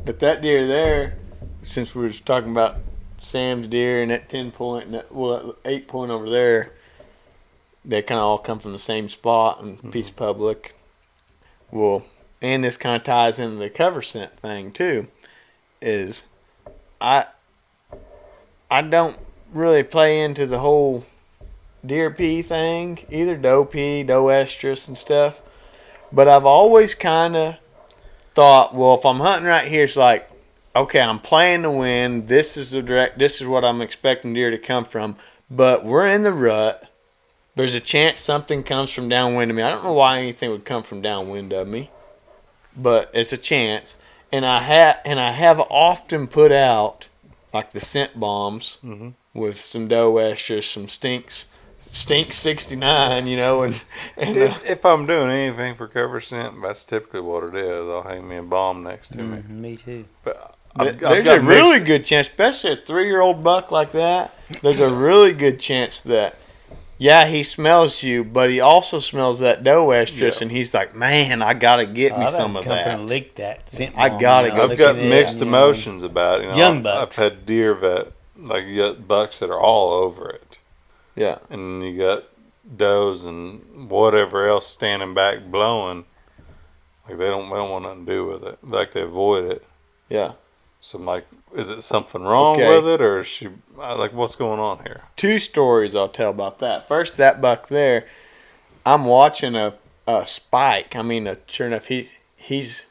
But that deer there, since we were talking about Sam's deer and that 10 point, and that 8 point over there, they kind of all come from the same spot and piece public. Well, and this kind of ties into the cover scent thing too. Is I don't really play into the whole deer pee thing, either doe pee, doe estrus and stuff. But I've always kind of thought, well, if I'm hunting right here, it's like, okay, I'm playing the wind. This is what I'm expecting deer to come from. But we're in the rut. There's a chance something comes from downwind of me. I don't know why anything would come from downwind of me, but it's a chance. And I have often put out like the scent bombs with some doe estrus, some Stink 69, and if I'm doing anything for cover scent, that's typically what it is. I'll hang me a bomb next to me. Me too. But there's a really good chance, especially a 3-year-old buck like that. There's a really good chance that, he smells you, but he also smells that doe estrus, and he's like, man, I gotta get me some of that. And lick that scent I gotta bomb, go. I've got mixed emotions about it. Young bucks. I've had deer that, like, you got bucks that are all over it. Yeah. And you got does and whatever else standing back blowing. Like they don't want nothing to do with it. Like they avoid it. Yeah. So I'm like, is it something wrong with it, or is she like, what's going on here? 2 stories I'll tell about that. First, that buck there, I'm watching a spike. I mean, sure enough, he's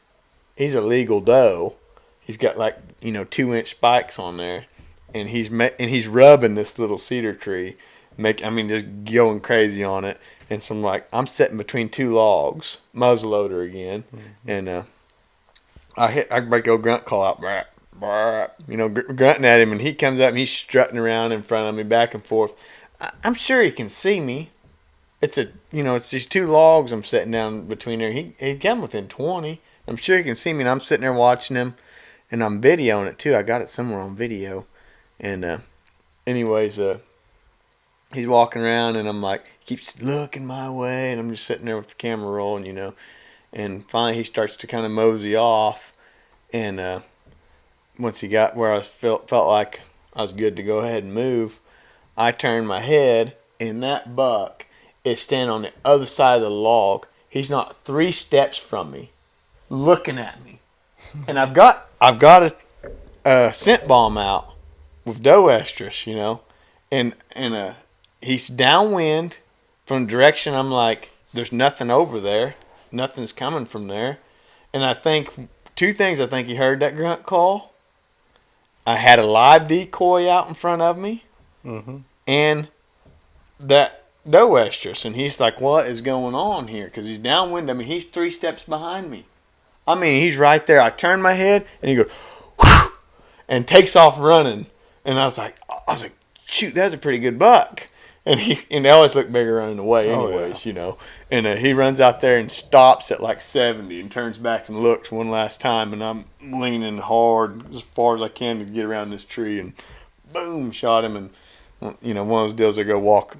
a legal doe. He's got 2-inch spikes on there, and he's rubbing this little cedar tree. Just going crazy on it. And so I'm sitting between 2 logs, muzzleloader again, and I break a grunt call out, brah, brah, grunting at him, and he comes up and he's strutting around in front of me, back and forth. I'm sure he can see me. It's these 2 logs I'm sitting down between there. He come within 20. I'm sure he can see me, and I'm sitting there watching him, and I'm videoing it too. I got it somewhere on video, and anyways, he's walking around, and I'm like, keeps looking my way, and I'm just sitting there with the camera rolling, and finally he starts to kind of mosey off, and once he got where I felt like I was good to go ahead and move, I turned my head, and that buck is standing on the other side of the log. He's not 3 steps from me, looking at me, and I've got a scent bomb out with doe estrus, and he's downwind from the direction I'm like, there's nothing over there. Nothing's coming from there. And I think 2 things. I think he heard that grunt call. I had a live decoy out in front of me. And that doe estrus. And he's like, what is going on here? Because he's downwind. I mean, he's 3 steps behind me. I mean, he's right there. I turn my head, and he goes, whoosh, and takes off running. And I was like, shoot, that's a pretty good buck. And they always look bigger running away anyways, And he runs out there and stops at like 70 and turns back and looks one last time. And I'm leaning hard as far as I can to get around this tree. And boom, shot him. And, one of those deals I go walk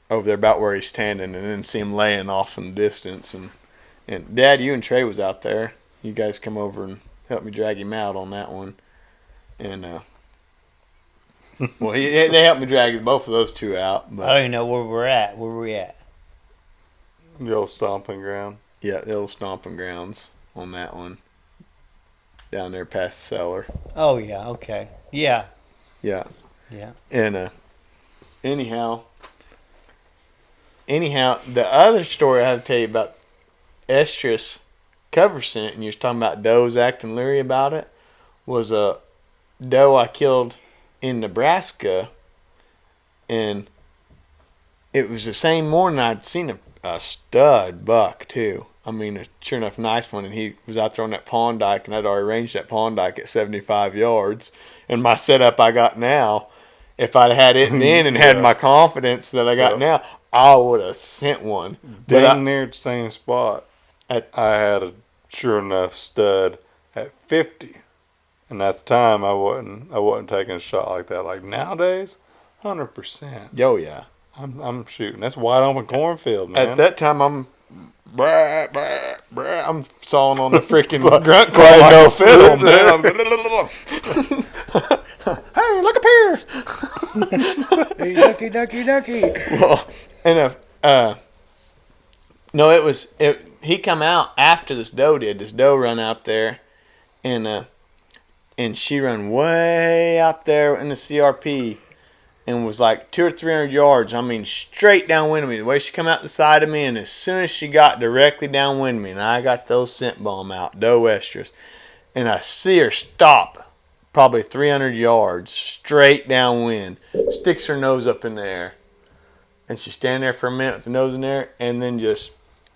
over there about where he's standing and then see him laying off in the distance. And Dad, you and Trey was out there. You guys come over and helped me drag him out on that one. And well, they helped me drag both of those two out. I But don't even know where we're at. Where were we at? The old stomping ground. yeah, the old stomping grounds on that one. Down there past the cellar. Oh, yeah. Okay. Yeah. Yeah. Yeah. And anyhow, the other story I have to tell you about estrus cover scent, and you was talking about does acting leery about it, was a doe I killed in Nebraska, and it was the same morning I'd seen a stud buck too. I mean, a sure enough nice one, and he was out there on that pond dike, and I'd already ranged that pond dike at 75 yards. And my setup I got now, if I'd had it then and had my confidence that I got now, I would have sent one. Dang near the same spot. I had a sure enough stud at 50, and at the time I wasn't taking a shot like that. Like nowadays, 100%. Oh yeah, I'm shooting. That's wide open cornfield, man. At that time I'm I'm sawing on the freaking grunt call like no film, man. Hey, look up here. Hey, ducky. Well, and no, he come out after this doe did. This doe run out there, and she run way out there in the CRP, and was like 200 or 300 yards. I mean, straight downwind of me. The way she come out the side of me, and as soon as she got directly downwind of me, and I got those scent bomb out, doe estrus, and I see her stop. Probably 300 yards, straight downwind. Sticks her nose up in the air. And she's standing there for a minute with the nose in there, and then just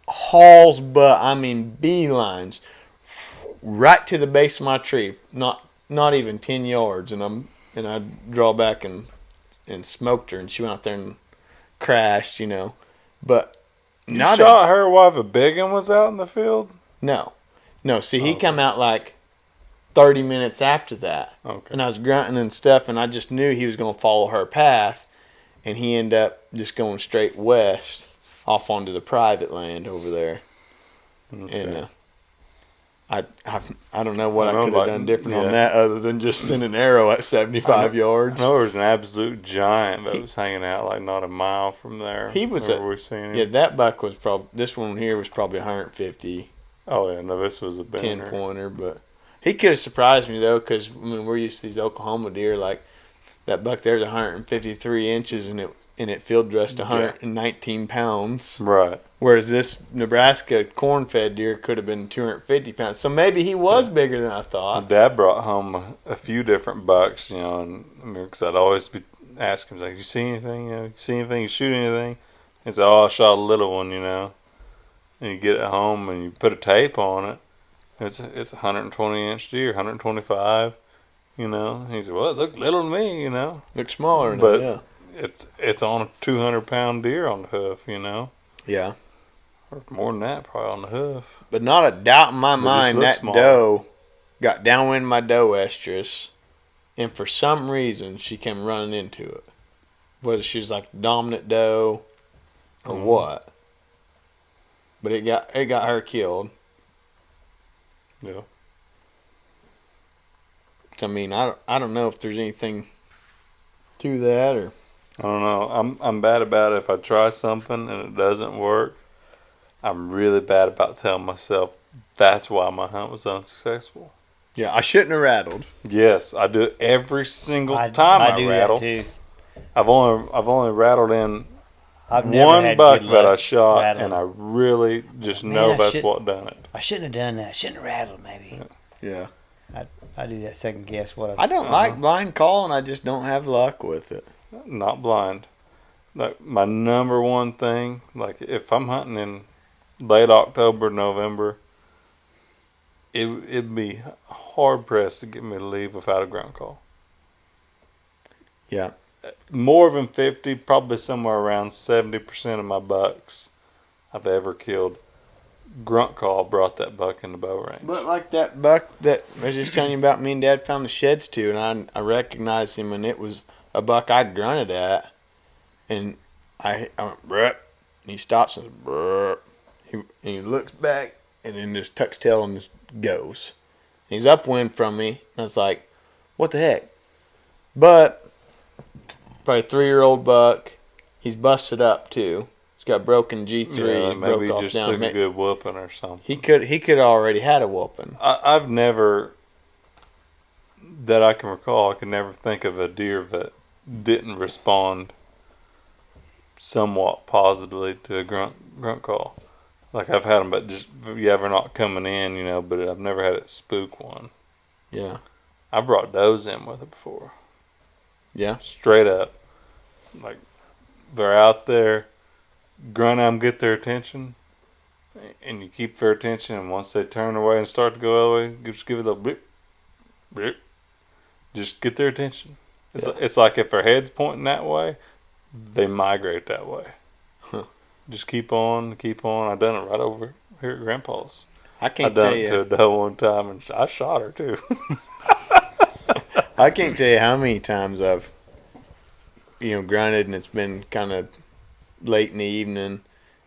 hauls butt, I mean beelines, right to the base of my tree. Not even 10 yards. And I draw back and smoked her, and she went out there and crashed, you know. But you shot her while the big one was out in the field? No. See, he come out like 30 minutes after that. Okay. And I was grunting and stuff, and I just knew he was going to follow her path, and he ended up just going straight west off onto the private land over there. Okay. And I don't know what I could have done different on that other than just send an arrow at 75 yards. I know there was an absolute giant that was hanging out like not a mile from there. He was we seen him. Yeah, that buck was probably, this one here was probably 150. Oh yeah, no, this was a 10-pointer, but he could have surprised me though, because I mean, we're used to these Oklahoma deer. Like that buck there's 153 inches, and it field dressed 119 pounds. Right. Whereas this Nebraska corn-fed deer could have been 250 pounds. So maybe he was bigger than I thought. Dad brought home a few different bucks, you know, and I mean, because I'd always be asking him, like, "You see anything? You see anything? You shoot anything?" He said, "Oh, I shot a little one, you know." And you get it home and you put a tape on it. It's a 120-inch deer, 125, you know. And he said, "Well, it looked little to me, you know." Looks smaller, but yeah. It's on a 200-pound deer on the hoof, you know. Yeah. Or more than that, probably on the hoof. But not a doubt in my mind that smaller. doe got downwind my doe estrus, and for some reason she came running into it. Whether she's like a dominant doe or what. But it got her killed. Yeah. So, I mean, I don't know if there's anything to that, or I don't know. I'm bad about it if I try something and it doesn't work. I'm really bad about telling myself that's why my hunt was unsuccessful. yeah, I shouldn't have rattled. Yes, I do it every single time I do rattle. that too. I've only rattled in I've never one had buck good that I luck shot, rattling. and I really just Man, know I that's should- what done it. I shouldn't have done that. I shouldn't have rattled. Maybe Yeah, I do that second guess. What I don't like blind calling. I just don't have luck with it. Not blind. Like my number one thing, like if I'm hunting in late October, November, it'd be hard pressed to get me to leave without a grunt call. Yeah, More than 50, probably somewhere around 70% of my bucks I've ever killed, grunt call brought that buck into bow range. but like that buck that I was just telling you about, me and Dad found the sheds to, and I recognized him, and it was a buck I grunted at, and I went brrrt, and he stops and brrrt. He looks back and then just tucks tail and just goes. He's upwind from me, and I was like, what the heck? But probably a 3-year-old buck. He's busted up too. He's got broken G3. Yeah, He maybe broke he off just down. took a good whooping or something. He could already had a whooping. I've never, that I can recall, I can never think of a deer that didn't respond somewhat positively to a grunt call. Like I've had them, but just they're not coming in, But I've never had it spook one. Yeah. I brought does in with it before. Yeah. Straight up, like they're out there, grunt at them, get their attention, and you keep their attention. And once they turn away and start to go the other way, just give it a blip, blip. Just get their attention. It's like if their head's pointing that way, they migrate that way. Huh. Just keep on. I've done it right over here at Grandpa's. I can't done tell it you. to a doe one time, and I shot her too. I can't tell you how many times I've, grunted and it's been kind of late in the evening,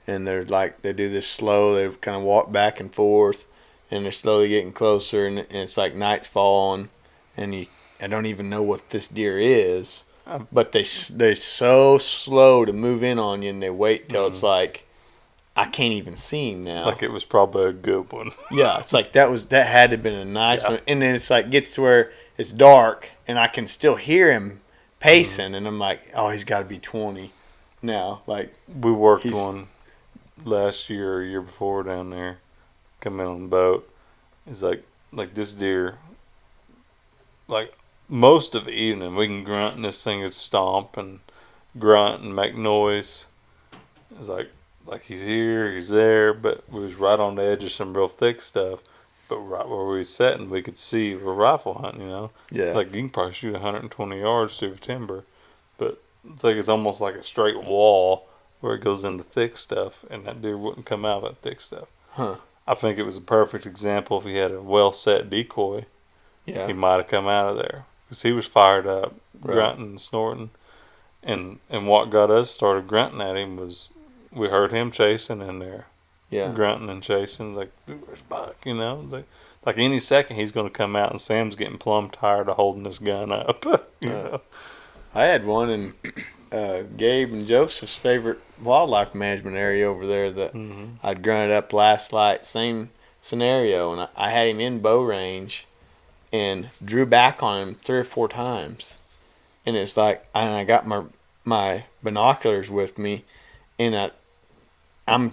and they do this slow. They kind of walk back and forth, and they're slowly getting closer, and it's like night's falling, and I don't even know what this deer is, but they're so slow to move in on you, and they wait till it's like I can't even see him now. Like it was probably a good one. Yeah, it's like that had to have been a nice one, and then it's like gets to where it's dark, and I can still hear him pacing, and I'm like, oh, he's got to be 20 now. Like we worked one last year or year before down there, come in on the boat. It's like this deer, like most of the evening we can grunt and this thing would stomp and grunt and make noise. It's like he's here, he's there, but we was right on the edge of some real thick stuff. But right where we was sitting, we could see we're rifle hunting, Yeah. Like you can probably shoot 120 yards through the timber, but it's almost like a straight wall where it goes into thick stuff, and that deer wouldn't come out of that thick stuff. Huh. I think it was a perfect example. If he had a well-set decoy, he might have come out of there. Because he was fired up, grunting and snorting. And what got us started grunting at him was we heard him chasing in there. Yeah. Grunting and chasing. Like, where's Buck, Like any second he's going to come out, and Sam's getting plumb tired of holding this gun up. I had one in Gabe and Joseph's favorite wildlife management area over there that I'd grunted up last light. Same scenario, and I had him in bow range and drew back on him 3 or 4 times. And it's like, and I got my binoculars with me, and I'm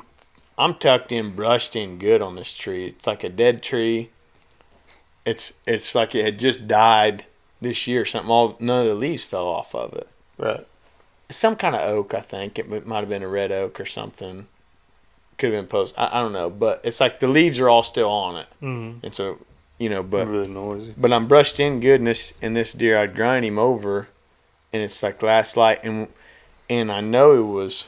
tucked in, brushed in good on this tree. It's like a dead tree. It's like it had just died this year. None of the leaves fell off of it. Right. It's some kind of oak, I think. It might have been a red oak or something. Could have been post. I don't know, but it's like the leaves are all still on it, and so but really noisy. But I'm brushed in good, and this deer, I'd grind him over, and it's like last light, and I know it was,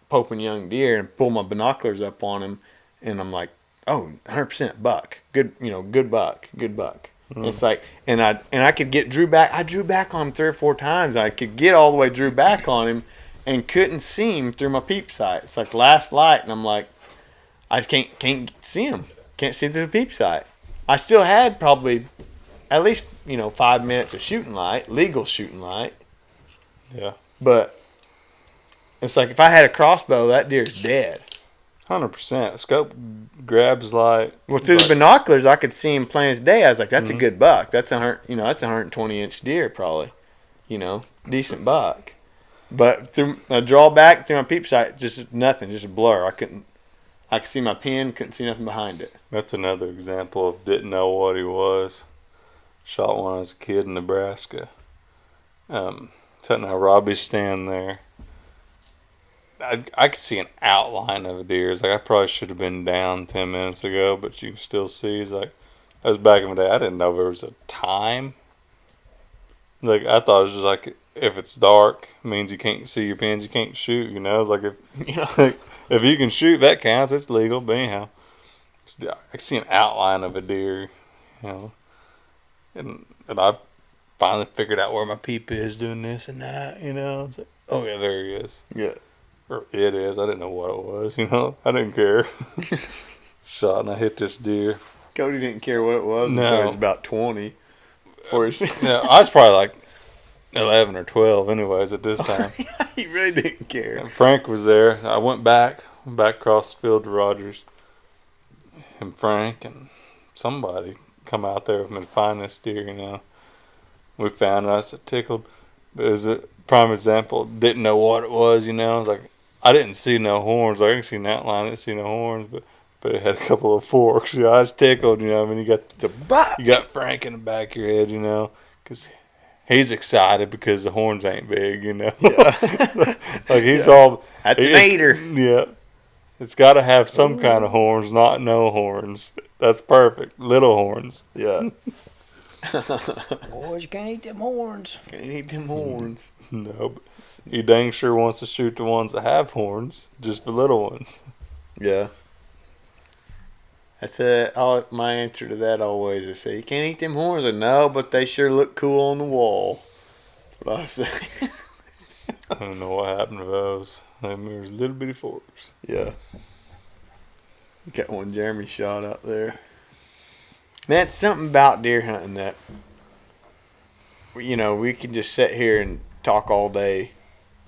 Pope and young deer, and pull my binoculars up on him, and I'm like, oh, 100% buck, good, good buck. And it's like, and I could get drew back. I drew back on him 3 or 4 times. I could get all the way drew back on him, and couldn't see him through my peep sight. It's like last light, and I'm like, I just can't see him. Can't see through the peep sight. I still had probably at least 5 minutes of shooting light, legal shooting light. Yeah. But it's like if I had a crossbow, that deer's dead. 100%. Scope grabs light. Well, through the binoculars, I could see him plain as day. I was like, "That's a good buck. That's that's a 120-inch deer, probably. Decent buck." But through I draw back through my peep sight, just nothing, just a blur. I could see my pin, couldn't see nothing behind it. That's another example of didn't know what he was. Shot one as a kid in Nebraska. Sitting at Robbie's stand there. I could see an outline of a deer. It's like I probably should have been down 10 minutes ago, but you can still see. It's like, that was back in the day. I didn't know there was a time. Like, I thought it was just like, if it's dark, it means you can't see your pins, you can't shoot, It's like, if you can shoot, that counts. It's legal. But anyhow, I can see an outline of a deer, And I finally figured out where my peep is doing this and that, It's like, oh, yeah, there he is. Yeah. Or it is. I didn't know what it was, I didn't care. Shot and I hit this deer. Cody didn't care what it was. No. It was about 20. For his Yeah, I was probably like 11 or 12 anyways at this time. He really didn't care. And Frank was there. I went back across the field to Rogers. And Frank and somebody come out there with me to find this deer, you know. We found us, it tickled. But it was a prime example. Didn't know what it was, you know. Like, I didn't see no horns. I didn't see an outline. I didn't see no horns. But it had a couple of forks. You know, I was tickled, you know. I mean, you got Frank in the back of your head, you know. Because he's excited because the horns ain't big, you know. Yeah. Like, he's all... That's an aider. Yeah. It's got to have some kind of horns, not no horns. That's perfect. Little horns. Yeah. Boys, you can't eat them horns. Can't eat them horns. No, but he dang sure wants to shoot the ones that have horns, just the little ones. Yeah. That's my answer to that always. I say, you can't eat them horns. I know, but they sure look cool on the wall. That's what I say. I don't know what happened to those. There's little bitty forks. Yeah. Got one Jeremy shot out there. Man, it's something about deer hunting that, you know, we can just sit here and talk all day.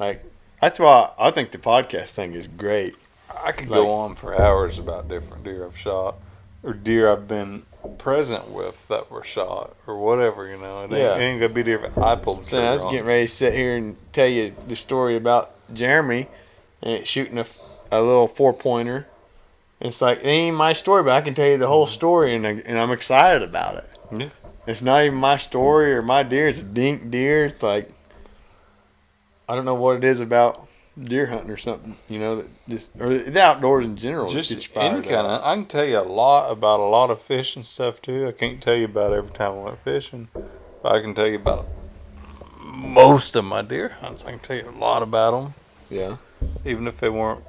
Like, that's why I think the podcast thing is great. I could go on for hours about different deer I've shot or deer I've been present with that were shot or whatever, you know. It ain't going to be deer that I pulled the trigger I was getting ready to sit here and tell you the story about Jeremy and shooting a little 4-pointer. It's like, it ain't my story, but I can tell you the whole story, and I'm excited about it. Yeah. It's not even my story or my deer. It's a dink deer. It's like, I don't know what it is about deer hunting or something, you know, that just, or the outdoors in general. Just any kind of, I can tell you a lot about a lot of fishing stuff too. I can't tell you about every time I went fishing, but I can tell you about most of my deer hunts. I can tell you a lot about them. Yeah. Even if they weren't,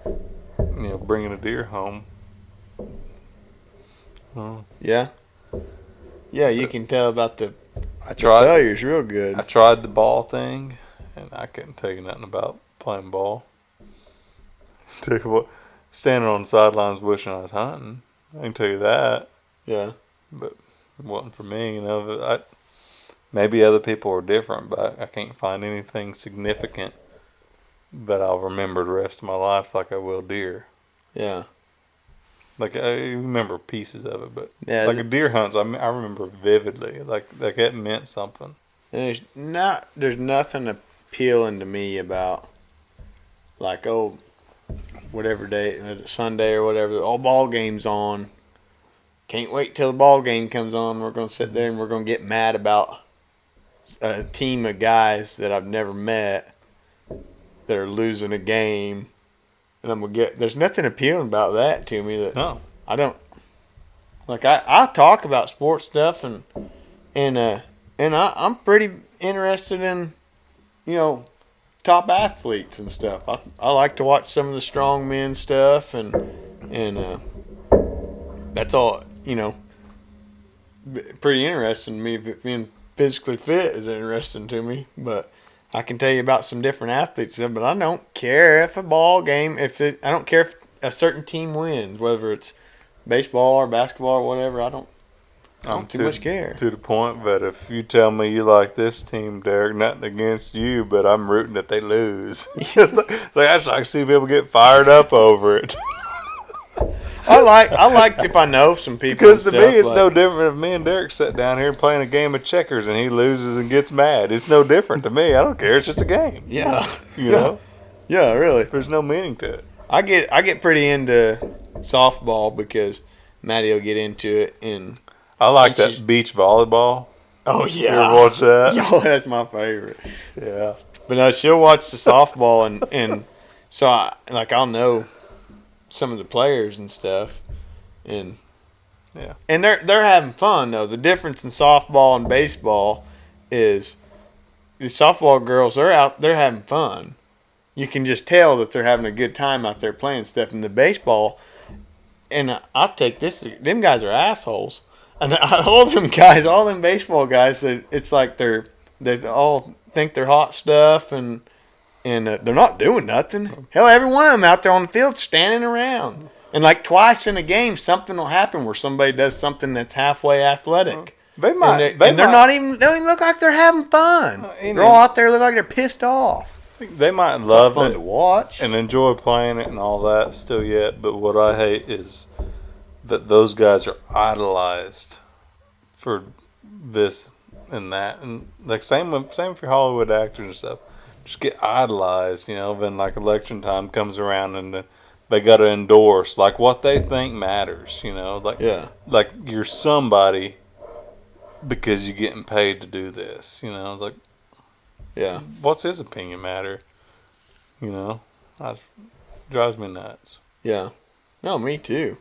you know, bringing a deer home. Yeah. Yeah, you can tell about the tried failures real good. I tried the ball thing, and I couldn't tell you nothing about playing ball. Tell you what, standing on the sidelines wishing I was hunting. I can tell you that. Yeah. But it wasn't for me, you know. Maybe other people are different, but I can't find anything significant that I'll remember the rest of my life like I will deer. Yeah. Like, I remember pieces of it, but yeah, like a deer hunts, I remember vividly. Like it meant something. There's nothing appealing to me about, like, whatever day, is it Sunday or whatever, all ball game's on. Can't wait till the ball game comes on. We're going to sit there and we're going to get mad about a team of guys that I've never met that are losing a game. And I'm going to there's nothing appealing about that to me. That No. I don't, like, I talk about sports stuff and I'm pretty interested in, you know, top athletes and stuff. I like to watch some of the strong men stuff and that's all, you know, pretty interesting to me. Being physically fit is interesting to me, but I can tell you about some different athletes, but I don't care if a ball game, I don't care if a certain team wins, whether it's baseball or basketball or whatever. I don't too much care. To the point that if you tell me you like this team, Derek, nothing against you, but I'm rooting that they lose. It's like I just like to see people get fired up over it. I like if I know some people. Because to me, it's no different if me and Derek sit down here playing a game of checkers and he loses and gets mad. It's no different to me. I don't care. It's just a game. Yeah. You know? Yeah, really. There's no meaning to it. I get pretty into softball because Maddie will get into it and I like that beach volleyball. Oh yeah. You ever watch that? Yo, that's my favorite. Yeah. But no, she'll watch the softball and so I'll know some of the players and stuff, and yeah, and they're having fun though. The difference in softball and baseball is the softball girls they're having fun. You can just tell that they're having a good time out there playing stuff. And the baseball, and I'll take this, them guys are assholes, and all them baseball guys, it's like they all think they're hot stuff and they're not doing nothing. Hell, every one of them out there on the field standing around. And like twice in a game, something will happen where somebody does something that's halfway athletic. They might. They're not even. They don't even look like they're having fun. They're all out there look like they're pissed off. They might love fun it to watch and enjoy playing it and all that still yet. But what I hate is that those guys are idolized for this and that, and like same for Hollywood actors and stuff. Just get idolized, then like election time comes around and they got to endorse like what they think matters, like you're somebody because you're getting paid to do this, it's like, what's his opinion matter? That drives me nuts. Yeah. No, me too.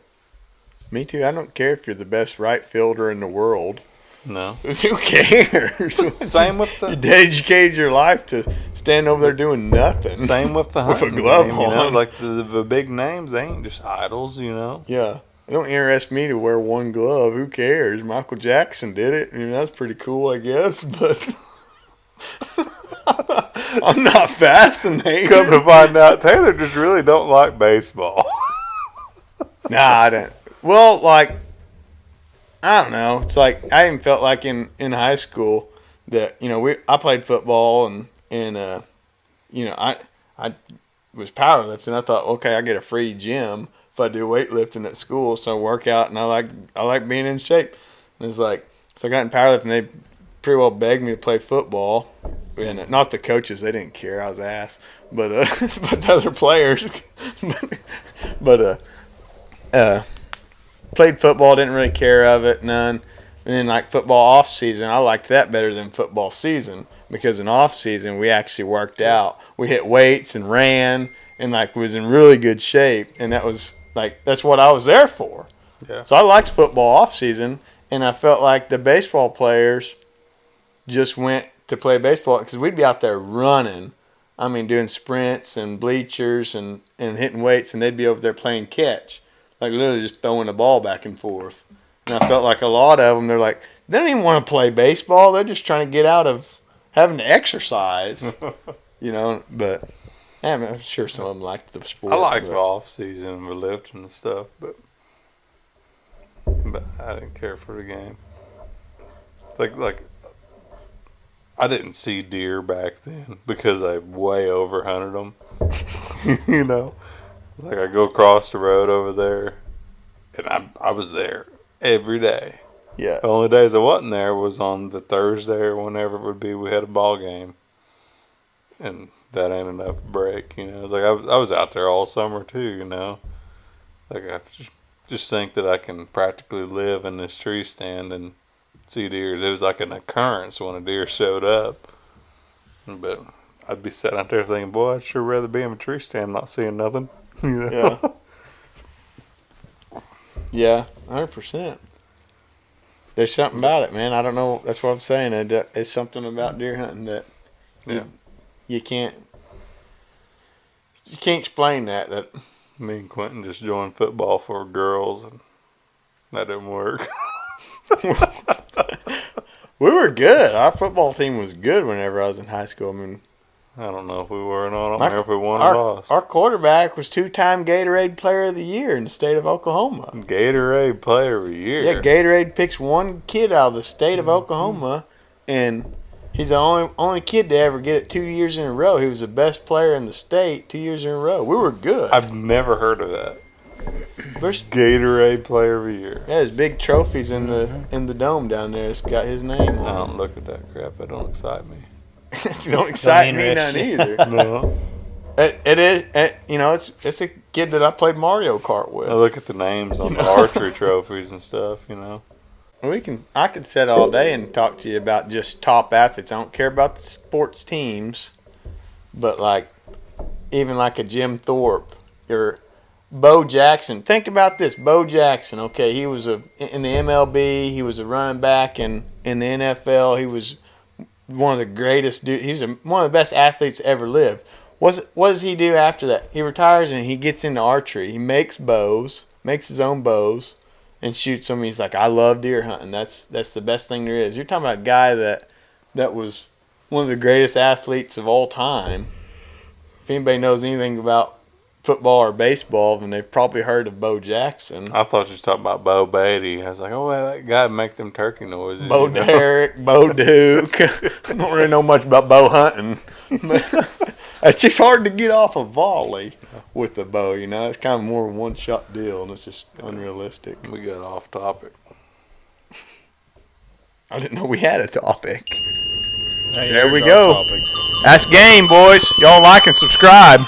Me too. I don't care if you're the best right fielder in the world. No. Who cares? Same with the... You dedicated your life to stand over there doing nothing. Same with the hunting with a glove game, on. Like the big names, they ain't just idols, Yeah. It don't interest me to wear one glove. Who cares? Michael Jackson did it. That's pretty cool, I guess, but... I'm not fascinated. Come to find out, Taylor just really don't like baseball. Nah, I don't. Well, like... I don't know. It's like I even felt like in high school that I played football and I was powerlifting. I thought, okay, I get a free gym if I do weightlifting at school, so I work out and I like being in shape. And it's like, so I got in powerlifting. They pretty well begged me to play football, and not the coaches, they didn't care. I was ass, but but the other players, played football, didn't really care of it, none. And then like football off season, I liked that better than football season because in off season we actually worked out. We hit weights and ran and like was in really good shape, and that's what I was there for. Yeah. So I liked football off season, and I felt like the baseball players just went to play baseball because we'd be out there running. I mean, doing sprints and bleachers and hitting weights, and they'd be over there playing catch. Like literally just throwing the ball back and forth. And I felt like a lot of them, they're like, they don't even want to play baseball. They're just trying to get out of having to exercise, But I'm sure some of them liked the sport. I liked the off season with lifting and stuff, but I didn't care for the game. Like I didn't see deer back then because I way over hunted them. Like I go across the road over there, and I was there every day. Yeah. The only days I wasn't there was on the Thursday or whenever it would be we had a ball game, and that ain't enough break. It's like I was out there all summer too. Like I just think that I can practically live in this tree stand and see deers. It was like an occurrence when a deer showed up, but I'd be sitting out there thinking, boy, I'd sure rather be in a tree stand not seeing nothing. Yeah. Yeah, 100%. There's something about it, man. I don't know. That's what I'm saying. It's something about deer hunting that you can't explain that. Me and Quentin just joined football for girls, and that didn't work. We were good. Our football team was good whenever I was in high school. I mean, I don't know if we were or not. I don't care if we won or lost. Our quarterback was 2-time Gatorade Player of the Year in the state of Oklahoma. Gatorade Player of the Year? Yeah, Gatorade picks one kid out of the state of Oklahoma, and he's the only kid to ever get it 2 years in a row. He was the best player in the state 2 years in a row. We were good. I've never heard of that. Gatorade Player of the Year. Yeah, there's big trophies in the dome down there. It's got his name on it. I don't look at that crap. That don't excite me. It don't excite me none either. No. It is. It's a kid that I played Mario Kart with. I look at the names on the archery trophies and stuff. I could sit all day and talk to you about just top athletes. I don't care about the sports teams, but like even like a Jim Thorpe or Bo Jackson. Think about this, Bo Jackson. Okay, he was in the MLB. He was a running back in the NFL. He was one of the greatest dude. He was one of the best athletes ever lived. What does he do after that? He retires and he gets into archery. He makes bows, makes his own bows, and shoots them. He's like, I love deer hunting. That's the best thing there is. You're talking about a guy that was one of the greatest athletes of all time. If anybody knows anything about football or baseball, then they've probably heard of Bo Jackson. I thought you were talking about Bo Beatty. I was like, oh, well, that guy make them turkey noises. Bo Derek, Bo Duke. I don't really know much about bow hunting. It's just hard to get off a volley with the bow, you know. It's kind of more of a one-shot deal, and it's just unrealistic. We got off topic. I didn't know we had a topic. Hey, There we here's our go. topic. That's game, boys. Y'all like and subscribe.